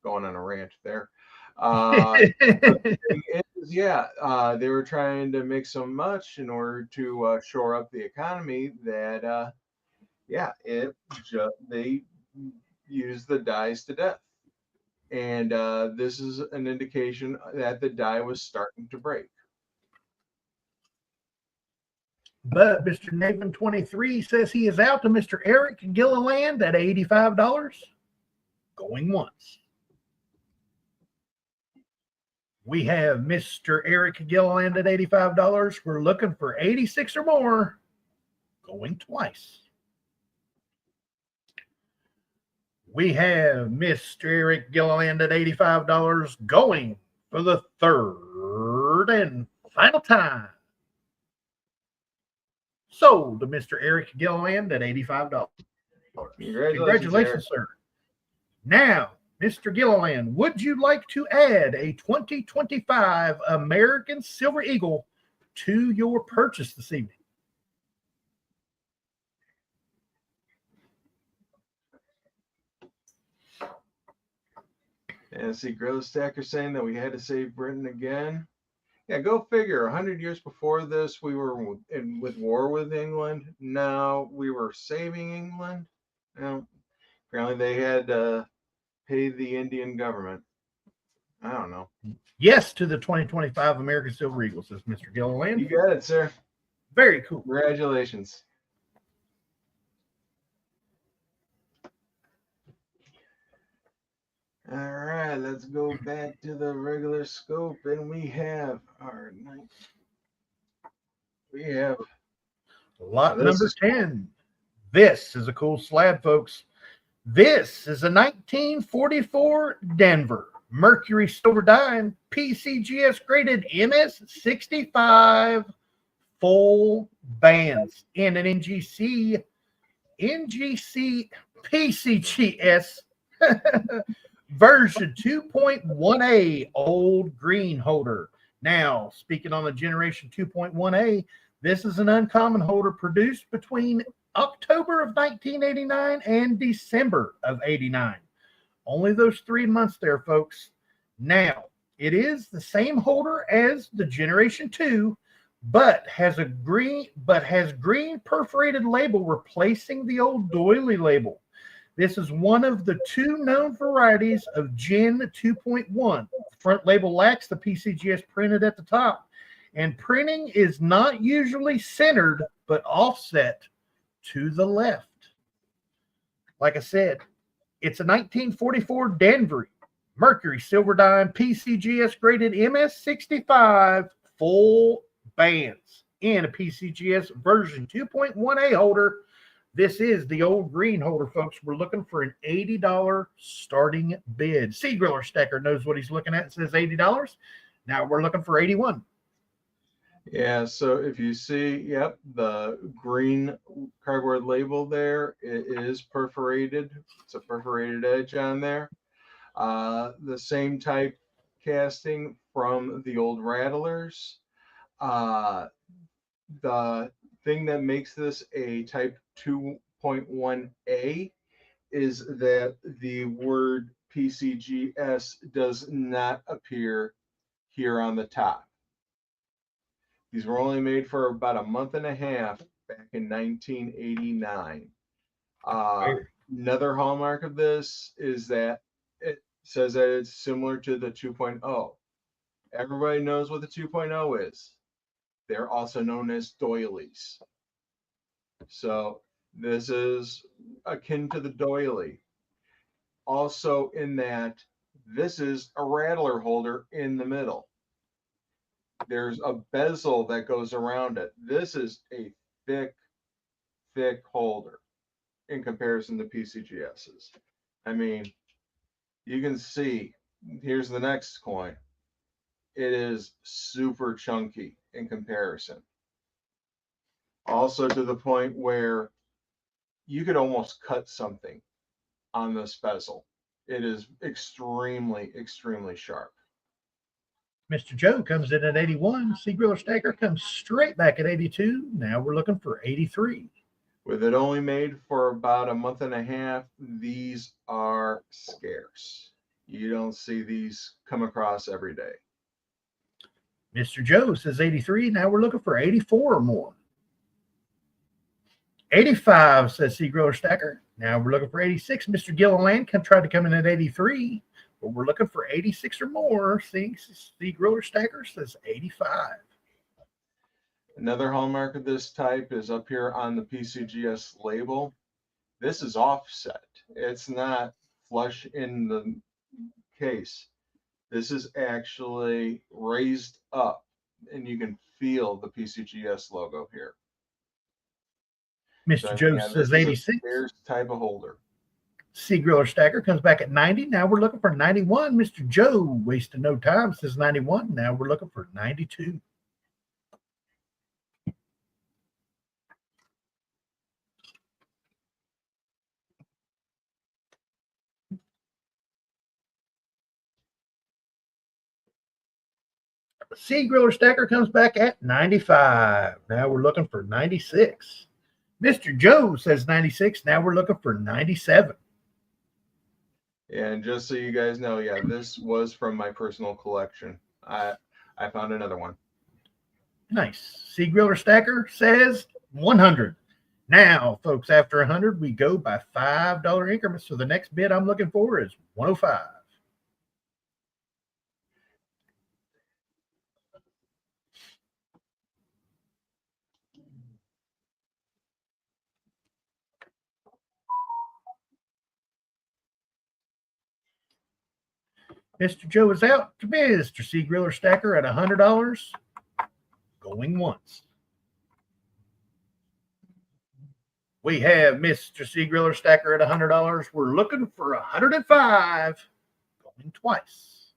going on a rant there. They were trying to make so much in order to shore up the economy that they used the dies to death, and this is an indication that the die was starting to break. But Mr. Nathan 23 says he is out to Mr. Eric Gilliland at $85. Going once. We have Mr. Eric Gilliland at $85. We're looking for 86 or more. Going twice. we have Mr. Eric Gilliland at $85 going for the third and final time. Sold to Mr. Eric Gilliland at $85. Congratulations, sir. Now, Mr. Gilliland, would you like to add a 2025 American Silver Eagle to your purchase this evening? And see, Gorilla Stacker saying that we had to save Britain again. Yeah, go figure. 100 years before this, we were with war with England. Now we were saving England. Now, apparently they had to pay the Indian government. I don't know. Yes to the 2025 American Silver Eagle, says Mr. Gilliland. You got it, sir. Very cool. Congratulations. All right, let's go back to the regular scope, and we have our lot number 10. This is a cool slab, folks. This is a 1944 Denver Mercury Silver Dime PCGS graded MS65 full bands in an NGC PCGS version 2.1A old green holder. Now, speaking on the generation 2.1A, this is an uncommon holder produced between October of 1989 and December of 89. Only those 3 months there, folks. Now, it is the same holder as the Generation 2, but has green perforated label replacing the old doily label. This is one of the 2 known varieties of Gen 2.1. The front label lacks the PCGS printed at the top, and printing is not usually centered but offset to the left. Like I said, it's a 1944 Denver Mercury Silver Dime PCGS graded MS65 full bands in a PCGS version 2.1A holder. This is the old green holder, folks. We're looking for an $80 starting bid. Seed Griller Stacker knows what he's looking at. It says $80. Now we're looking for 81. Yeah, so if you see, yep, the green cardboard label there, it is perforated. It's a perforated edge on there. The same type casting from the old Rattlers. The thing that makes this a type 2.1A is that the word PCGS does not appear here on the top. These were only made for about a month and a half back in 1989. Another hallmark of this is that it says that it's similar to the 2.0. Everybody knows what the 2.0 is. They're also known as doilies. So this is akin to the doily. Also in that this is a rattler holder in the middle. There's a bezel that goes around it. This is a thick holder in comparison to PCGS's. I mean, you can see, here's the next coin. It is super chunky in comparison. Also to the point where you could almost cut something on this bezel. It is extremely sharp. Mr. Joe comes in at 81. Seed Griller Stacker comes straight back at 82. Now we're looking for 83. With it only made for about a month and a half, these are scarce. You don't see these come across every day. Mr. Joe says 83. Now we're looking for 84 or more. 85, says Seed Griller Stacker. Now we're looking for 86. Mr. Gilliland tried to come in at 83, but we're looking for 86 or more. Seed Griller Stacker says 85. Another hallmark of this type is up here on the PCGS label. This is offset. It's not flush in the case. This is actually raised up, and you can feel the PCGS logo here. Mr. Joe says 86. There's type of holder. Sea Griller Stacker comes back at 90. Now we're looking for 91. Mr. Joe, wasting no time, says 91. Now we're looking for 92. Sea Griller Stacker comes back at 95. Now we're looking for 96. Mr. Joe says 96. Now we're looking for 97. And just so you guys know, yeah, this was from my personal collection. I found another one. Nice. Sea Griller Stacker says 100. Now, folks, after 100, we go by $5 increments. So the next bid I'm looking for is 105. Mr. Joe is out to Mr. Sea Griller Stacker at $100. Going once. We have Mr. Sea Griller Stacker at $100. We're looking for 105. Going twice.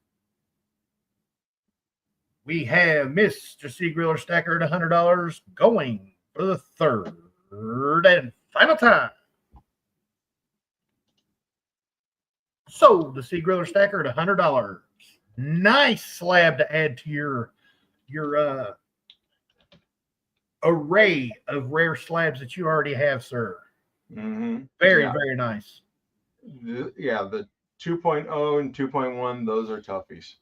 We have Mr. Sea Griller Stacker at $100. Going for the third and final time. Sold the Sea Griller Stacker at $100. Nice slab to add to your array of rare slabs that you already have, sir. Mm-hmm. Very nice. The 2.0 and 2.1, those are toughies.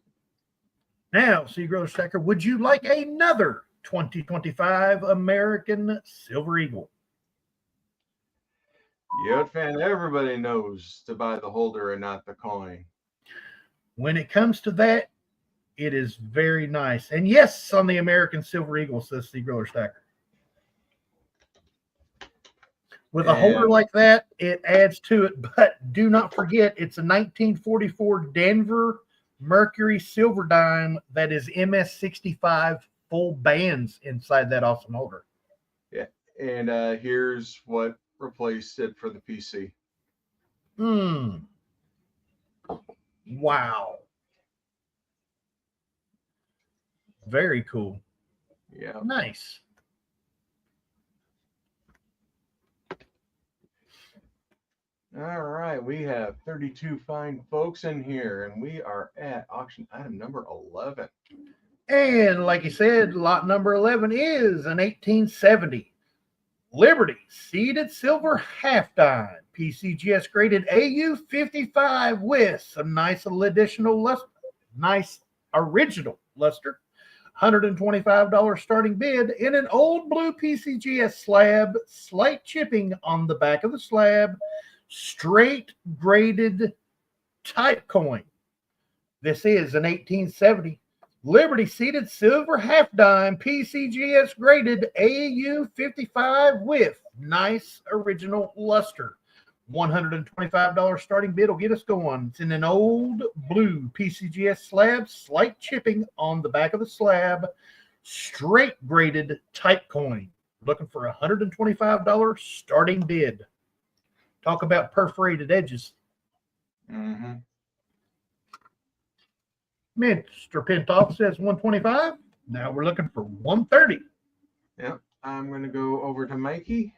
Now, Sea Griller Stacker, would you like another 2025 American Silver Eagle? Yacht fan, everybody knows to buy the holder and not the coin. When it comes to that, it is very nice. And yes, on the American Silver Eagle, says Sea Griller Stacker. With a holder like that, it adds to it. But do not forget, it's a 1944 Denver Mercury Silver Dime that is MS65 full bands inside that awesome holder. Yeah, and here's what replaced it for the PC. Wow. Very cool. Yeah. Nice. All right, we have 32 fine folks in here, and we are at auction item number 11. And like you said, lot number 11 is an 1870 Liberty seated silver half dime PCGS graded AU 55 with some nice additional luster, nice original luster. $125 starting bid in an old blue PCGS slab, slight chipping on the back of the slab, straight graded type coin. This is an 1870 Liberty seated silver half dime PCGS graded AU 55 with nice original luster. $125 starting bid will get us going. It's in an old blue PCGS slab, slight chipping on the back of the slab, straight graded type coin. Looking for $125 starting bid. Talk about perforated edges. Mm-hmm. Mr. Pintoff says 125. Now we're looking for 130. Yep. I'm going to go over to Mikey.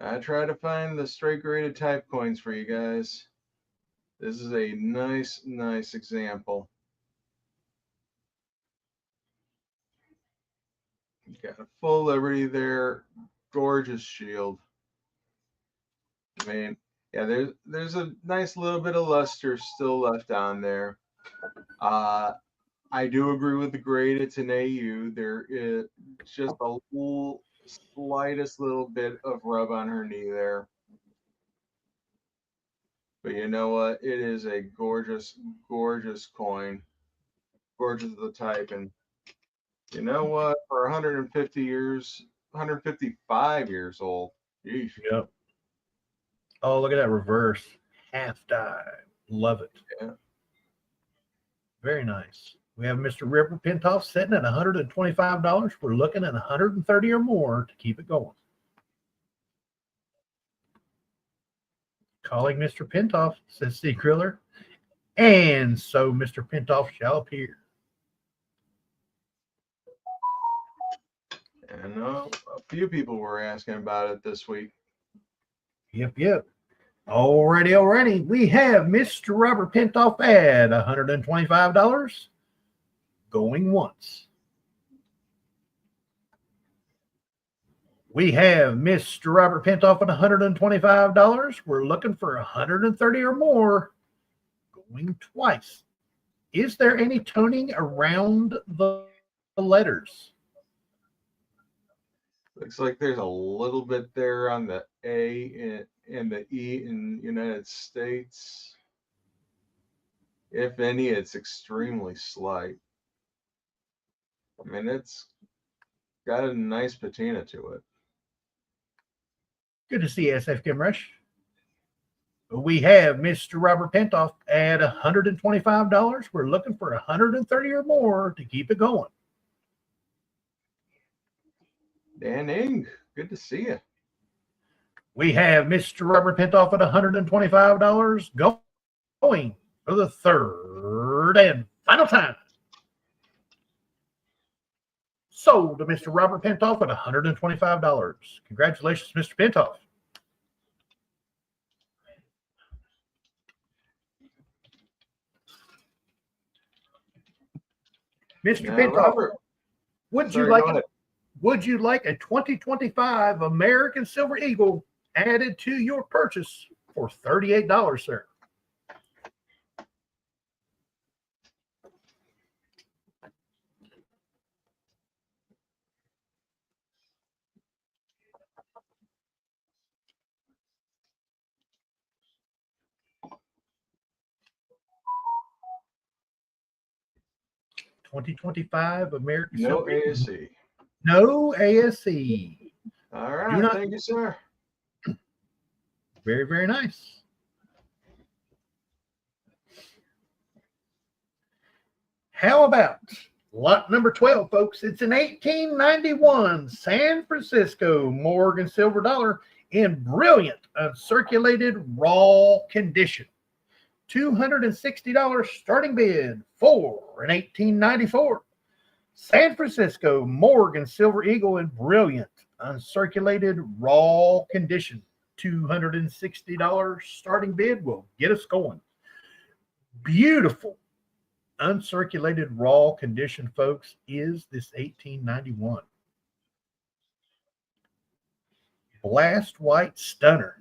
I try to find the straight graded type coins for you guys. This is a nice example. You got a full Liberty there. Gorgeous shield. I mean, yeah, there's a nice little bit of luster still left on there. I do agree with the grade. It's an AU. There is just a little slightest little bit of rub on her knee there. But you know what? It is a gorgeous coin. Gorgeous of the type. And you know what? For 150 years, 155 years old. Yeesh. Yep. Oh, look at that reverse half dime. Love it. Yeah. Very nice. We have Mr. Ripper Pintoff sitting at $125. We're looking at 130 or more to keep it going. calling Mr. Pintoff, says Steve Kriller. And so Mr. Pintoff shall appear. And a few people were asking about it this week. Yep. Alrighty. We have Mr. Robert Pintoff at $125. Going once. We have Mr. Robert Pintoff at $125. We're looking for 130 or more. Going twice. Is there any toning around the letters? Looks like there's a little bit there on the A and the E in United States. If any, it's extremely slight. I mean, it's got a nice patina to it. Good to see you, SF Gimrush. We have Mr. Robert Pintoff at $125. We're looking for 130 or more to keep it going. Dan Ing, good to see you. We have Mr. Robert Pintoff at $125 going for the third and final time. Sold to Mr. Robert Pintoff at $125. Congratulations, Mr. Pintoff. Mr. Now, Pintoff, Robert, would you like a 2025 American Silver Eagle added to your purchase for $38, sir? $2025 American no Silver Eagle. ASC. No ASC. All right, thank you, sir. Very, very nice. How about lot number 12, folks? It's an 1891 San Francisco Morgan silver dollar in brilliant uncirculated raw condition. $260 starting bid for an 1894 San Francisco Morgan Silver Eagle in brilliant uncirculated raw condition. $260 starting bid will get us going. Beautiful uncirculated raw condition, folks, is this 1891 blast white stunner.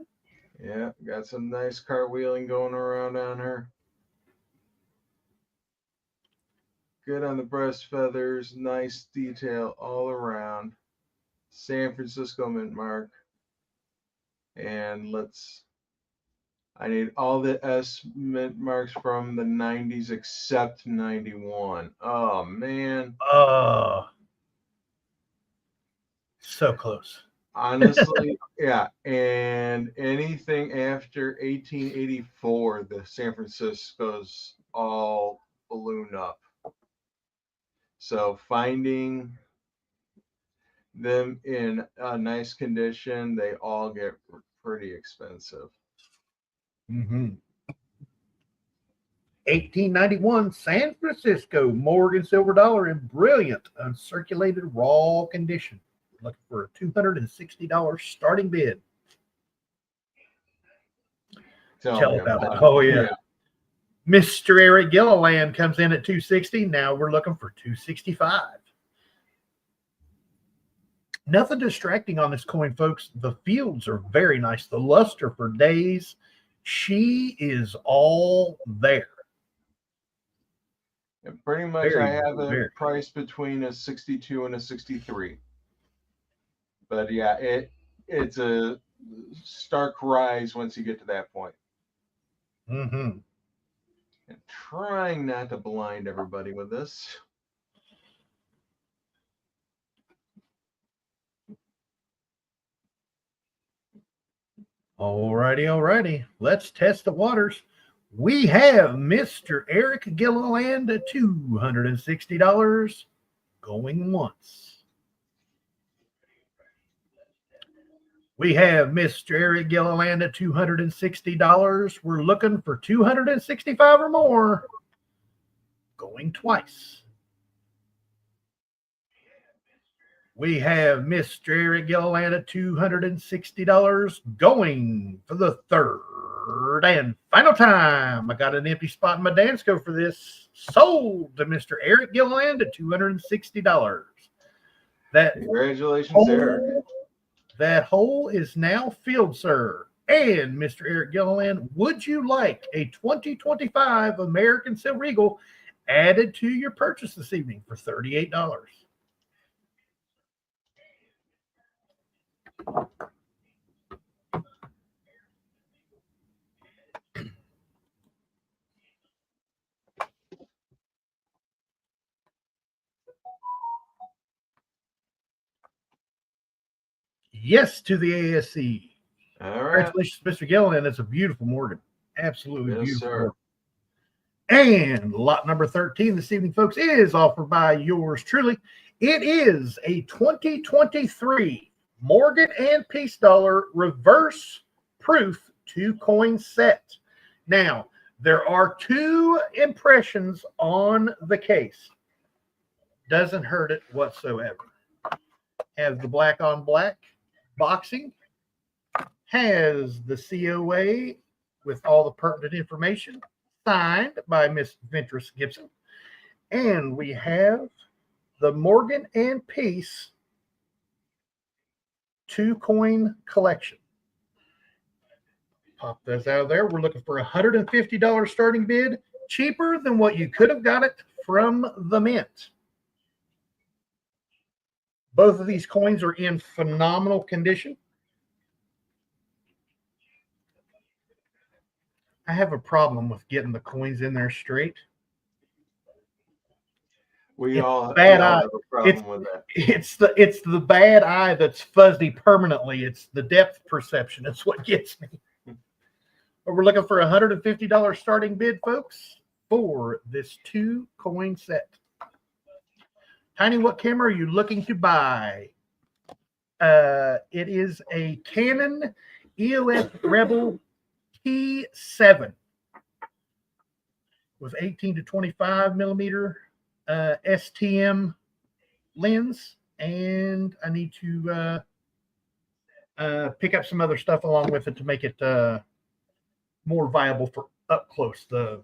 Yeah, got some nice cartwheeling going around on her. Good on the breast feathers, nice detail all around. San Francisco mint mark. And I need all the S mint marks from the 90s except 91. Oh, man. So close. Honestly, yeah. And anything after 1884, the San Francisco's all ballooned up. So finding them in a nice condition, they all get pretty expensive. 1891 San Francisco Morgan silver dollar in brilliant uncirculated raw condition. Looking for a $260 starting bid. Tell about it. Oh, yeah. Mr. Eric Gilliland comes in at $260. Now we're looking for $265. Nothing distracting on this coin, folks. The fields are very nice. The luster for days. She is all there. And pretty much I have a price between a 62 and a 63. But yeah, it's a stark rise once you get to that point. And trying not to blind everybody with this. Alrighty. Let's test the waters. We have Mr. Eric Gilliland at $260 going once. We have Mr. Eric Gilliland at $260. We're looking for $265 or more. Going twice. We have Mr. Eric Gilliland at $260. Going for the third and final time. I got an empty spot in my Dansco for this. Sold to Mr. Eric Gilliland at $260. Congratulations, Eric. That hole is now filled, sir. And Mr. Eric Gilliland, would you like a 2025 American Silver Eagle added to your purchase this evening for $38? Yes to the ASC. All right. Congratulations, Mr. Gilliland. That's a beautiful Morgan. Absolutely Yes, beautiful. sir. And lot number 13 this evening, folks, is offered by yours truly. It is a 2023 Morgan and Peace Dollar reverse proof 2-coin set. Now, there are 2 impressions on the case. Doesn't hurt it whatsoever. Has the black on black boxing. Has the COA with all the pertinent information signed by Miss Ventress Gibson. And we have the Morgan and Peace 2-coin collection. Pop those out of there. We're looking for $150 starting bid, cheaper than what you could have got it from the mint. Both of these coins are in phenomenal condition. I have a problem with getting the coins in there straight. We all have a problem with that. It's the bad eye that's fuzzy permanently. It's the depth perception. It's what gets me. But we're looking for $150 starting bid, folks, for this 2-coin set. Tiny, what camera are you looking to buy? It is a Canon EOS Rebel T7 with 18 to 25 millimeter STM lens, and I need to pick up some other stuff along with it to make it more viable for up close. The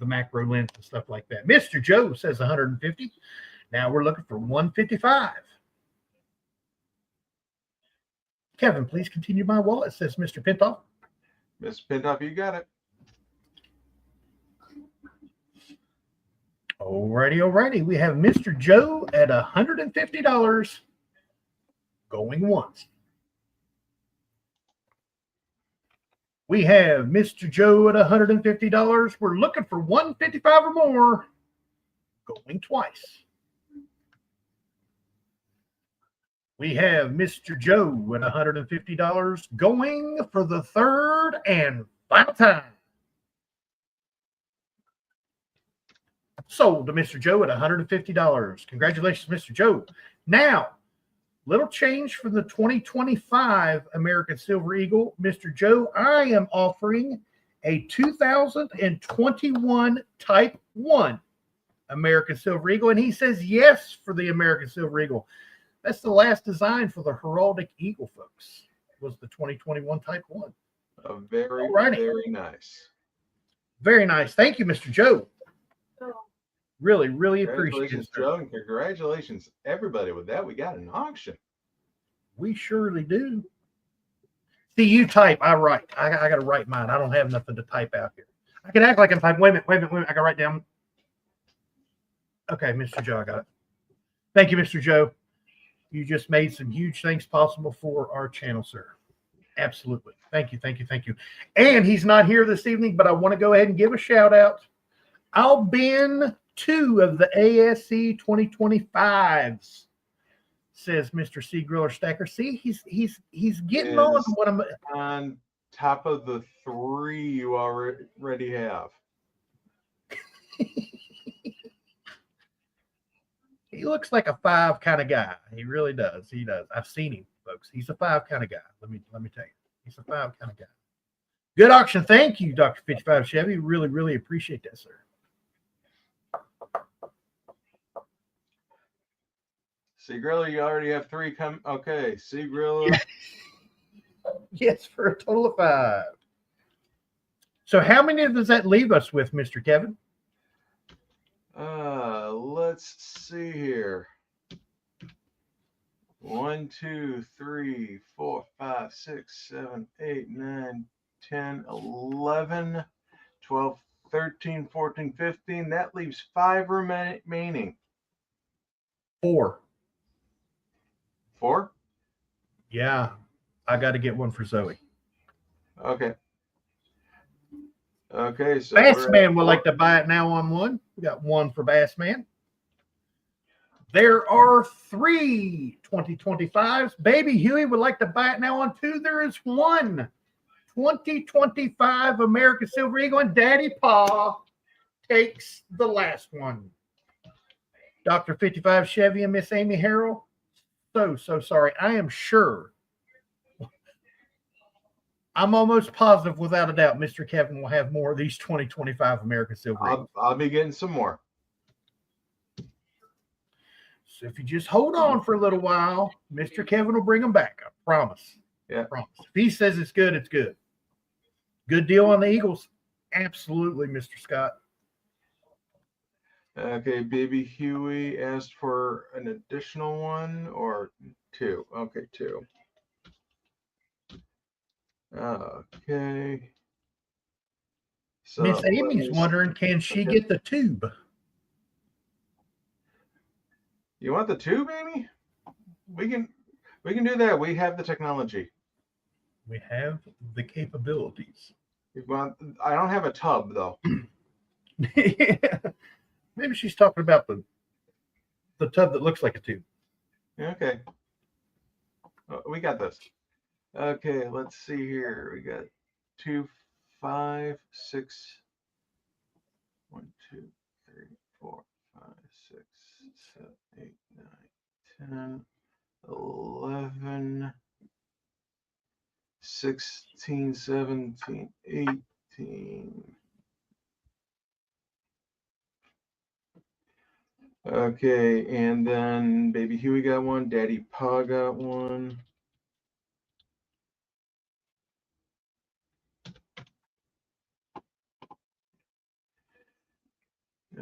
macro lens and stuff like that. Mr. Joe says 150. Now we're looking for 155. Kevin, please continue my wallet, says Mr. Pintoff. Mr. Pintoff, you got it. Alrighty. We have Mr. Joe at $150 going once. We have Mr. Joe at $150. We're looking for $155 or more going twice. We have Mr. Joe at $150 going for the third and final time. Sold to Mr. Joe at $150. Congratulations, Mr. Joe. Now, little change for the 2025 American Silver Eagle. Mr. Joe, I am offering a 2021 Type 1 American Silver Eagle, and he says yes for the American Silver Eagle. That's the last design for the heraldic eagle, folks, was the 2021 Type 1. Very nice. Very nice. Thank you, Mr. Joe. Really appreciate it. Congratulations, Joe, and congratulations, everybody. With that, we got an auction. We surely do. See, you type, I write. I got to write mine. I don't have nothing to type out here. I can act like I'm typing. Wait a minute. I got to write down. Okay, Mr. Joe, I got it. Thank you, Mr. Joe. You just made some huge things possible for our channel, sir. Absolutely. Thank you. And he's not here this evening, but I want to go ahead and give a shout out. I'll bin 2 of the ASC 2025s, says Mr. C. Griller Stacker. See, he's getting on to what I'm on top of the 3 you already have. He looks like a 5 kind of guy. He really does. He does. I've seen him. folks. He's a 5 kind of guy. Let me tell you, he's a 5 kind of guy. Good auction. Thank you, Dr. 55 Chevy. Really, really appreciate that, sir. Seagrilla, you already have 3 come. Okay, Seagrilla. Yes, for a total of 5. So how many does that leave us with, Mr. Kevin? Let's see here. 1, 2, 3, 4, 5, 6, 7, 8, 9, 10, 11, 12, 13, 14, 15. That leaves 5 remaining. 4. 4? Yeah, I got to get one for Zoe. Okay. Okay, so Bassman would like to buy it now on 1. We got 1 for Bassman. There are 3 2025s. Baby Huey would like to buy it now on 2. There is 1 2025 American Silver Eagle, and Daddy Pa takes the last one. Dr. 55 Chevy and Miss Amy Harrell, so sorry. I am sure, I'm almost positive, without a doubt, Mr. Kevin will have more of these 2025 American Silver Eagles. I'll be getting some more. So if you just hold on for a little while, Mr. Kevin will bring them back. I promise. Yeah. I promise. If he says it's good, it's good. Good deal on the Eagles. Absolutely, Mr. Scott. Okay, Baby Huey asked for an additional 1 or 2. Okay, 2. Okay. So Miss Amy's wondering, can she get the tube? You want the tube, Amy? We can do that. We have the technology. We have the capabilities. I don't have a tub though. Maybe she's talking about the tub that looks like a tube. Okay. We got this. Okay, let's see here. We got 2, 5, 6. 1, 2, 3, 4, 5, 6, 7, 8, 9, 10, 11, 16, 17, 18. Okay, and then Baby Huey got 1. Daddy Pa got 1.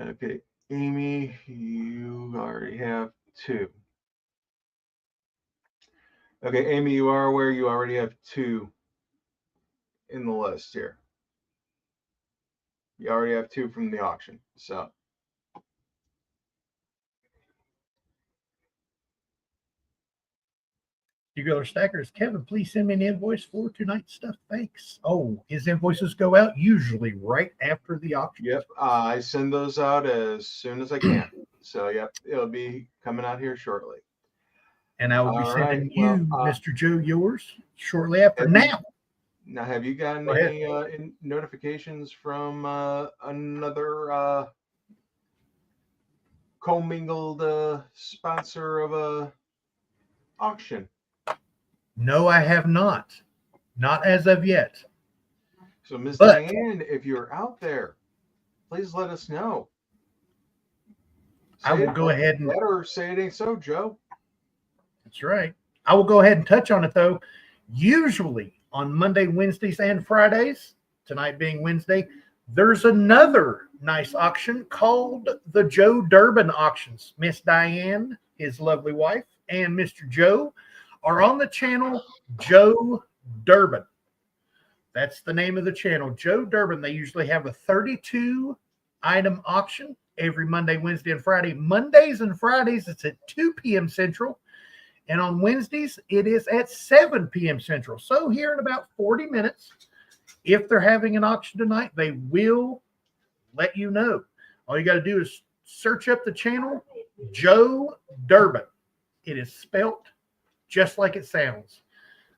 Okay, Amy, you already have 2. Okay, Amy, you are aware you already have 2 in the list here. You already have 2 from the auction, so. You go to Stackers. Kevin, please send me an invoice for tonight's stuff. Thanks. Oh, his invoices go out usually right after the auction. Yep, I send those out as soon as I can. So, yep, it'll be coming out here shortly. And I will be sending you, Mr. Joe, yours shortly after. Now, have you gotten any notifications from another commingled sponsor of a auction? No, I have not. Not as of yet. So, Ms. Diane, if you're out there, please let us know. I will go ahead and better say it ain't so, Joe. That's right. I will go ahead and touch on it though. Usually on Monday, Wednesdays, and Fridays, tonight being Wednesday, there's another nice auction called the Joe Durbin Auctions. Miss Diane, his lovely wife, and Mr. Joe are on the channel Joe Durbin. That's the name of the channel, Joe Durbin. They usually have a 32 item auction every Monday, Wednesday, and Friday. Mondays and Fridays, it's at 2 p.m. Central. And on Wednesdays, it is at 7 p.m. Central. So here in about 40 minutes, if they're having an auction tonight, they will let you know. All you got to do is search up the channel, Joe Durbin. It is spelt just like it sounds.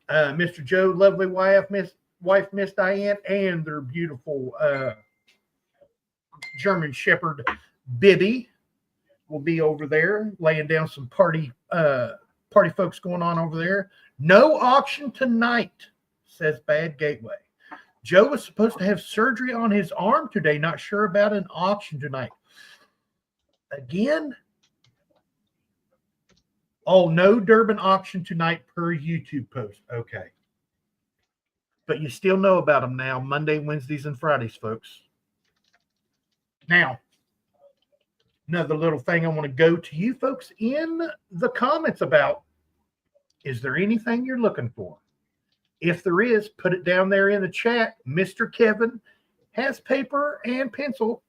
Mr. Joe, lovely wife, Miss Diane, and their beautiful German Shepherd, Bibby, will be over there laying down some party party folks going on over there. No auction tonight, says Bad Gateway. Joe was supposed to have surgery on his arm today. Not sure about an auction tonight. Again? Oh, no Durban auction tonight per YouTube post. Okay. But you still know about them now, Monday, Wednesdays, and Fridays, folks. Now, another little thing I want to go to you folks in the comments about. Is there anything you're looking for? If there is, put it down there in the chat. Mr. Kevin has paper and pencil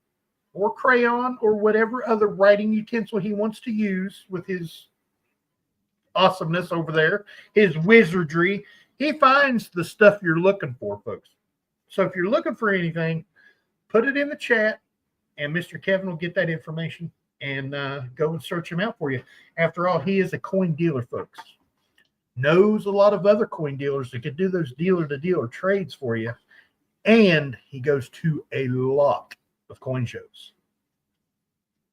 or crayon or whatever other writing utensil he wants to use with his awesomeness over there, his wizardry. He finds the stuff you're looking for, folks. So if you're looking for anything, put it in the chat, and Mr. Kevin will get that information and go and search him out for you. After all, he is a coin dealer, folks. Knows a lot of other coin dealers that can do those dealer-to-dealer trades for you. And he goes to a lot of coin shows.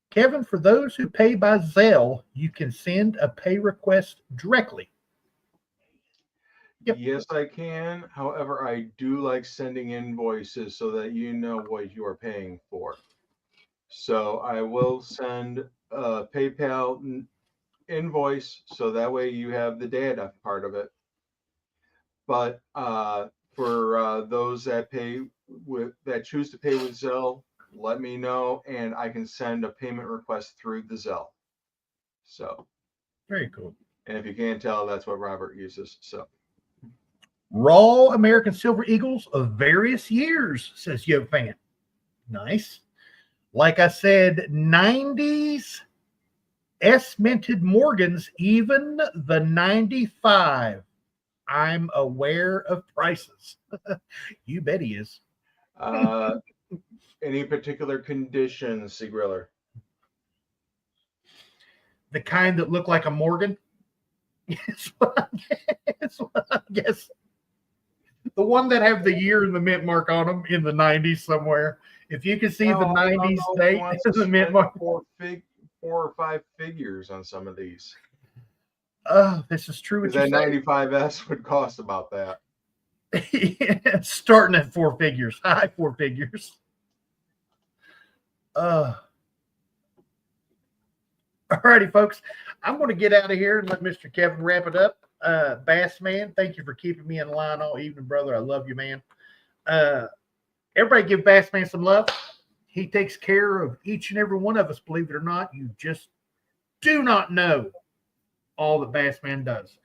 Kevin, for those who pay by Zelle, you can send a pay request directly. Yep. Yes, I can. However, I do like sending invoices so that you know what you are paying for. So I will send a PayPal invoice so that way you have the data part of it. But for those that choose to pay with Zelle, let me know and I can send a payment request through the Zelle. So very cool. And if you can't tell, that's what Robert uses. So raw American Silver Eagles of various years, says Yo Fan. Nice. Like I said, 90s S minted Morgans, even the 95. I'm aware of prices. You bet he is. Any particular conditions, Seagriller? The kind that look like a Morgan? Yes, what I guess. The one that have the year and the mint mark on them in the 90s somewhere. If you can see the 90s date and the mint mark. 4 or 5 figures on some of these. This is true. Because that 95S would cost about that. Yeah, starting at 4 figures, high 4 figures. All righty, folks. I'm going to get out of here and let Mr. Kevin wrap it up. Bass Man, thank you for keeping me in line all evening, brother. I love you, man. Everybody give Bass Man some love. He takes care of each and every one of us, believe it or not. You just do not know all that Bass Man does.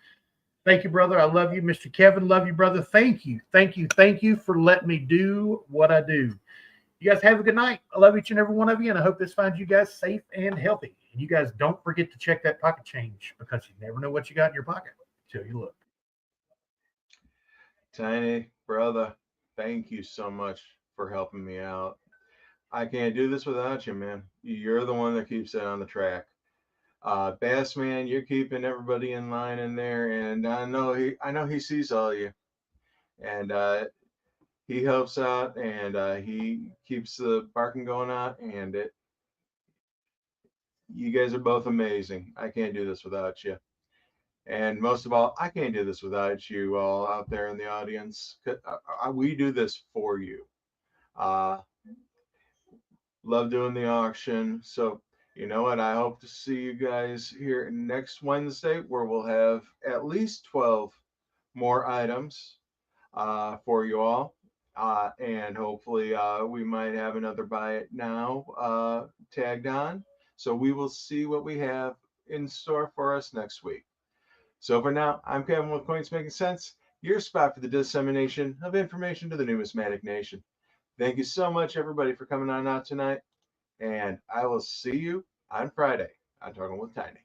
Thank you, brother. I love you. Mr. Kevin, love you, brother. Thank you. Thank you. Thank you for letting me do what I do. You guys have a good night. I love each and every one of you, and I hope this finds you guys safe and healthy. And you guys don't forget to check that pocket change because you never know what you got in your pocket until you look. Tiny, brother, thank you so much for helping me out. I can't do this without you, man. You're the one that keeps it on the track. Bass Man, you're keeping everybody in line in there, and I know he sees all you, and he helps out, and he keeps the barking going out, and you guys are both amazing. I can't do this without you, and most of all, I can't do this without you all out there in the audience. We do this for you. Love doing the auction, so. You know what? I hope to see you guys here next Wednesday where we'll have at least 12 more items for you all. And hopefully we might have another buy it now tagged on. So we will see what we have in store for us next week. So for now, I'm Kevin with Coins Making Sense, your spot for the dissemination of information to the numismatic nation. Thank you so much, everybody, for coming on out tonight. And I will see you on Friday on Talking with Tiny.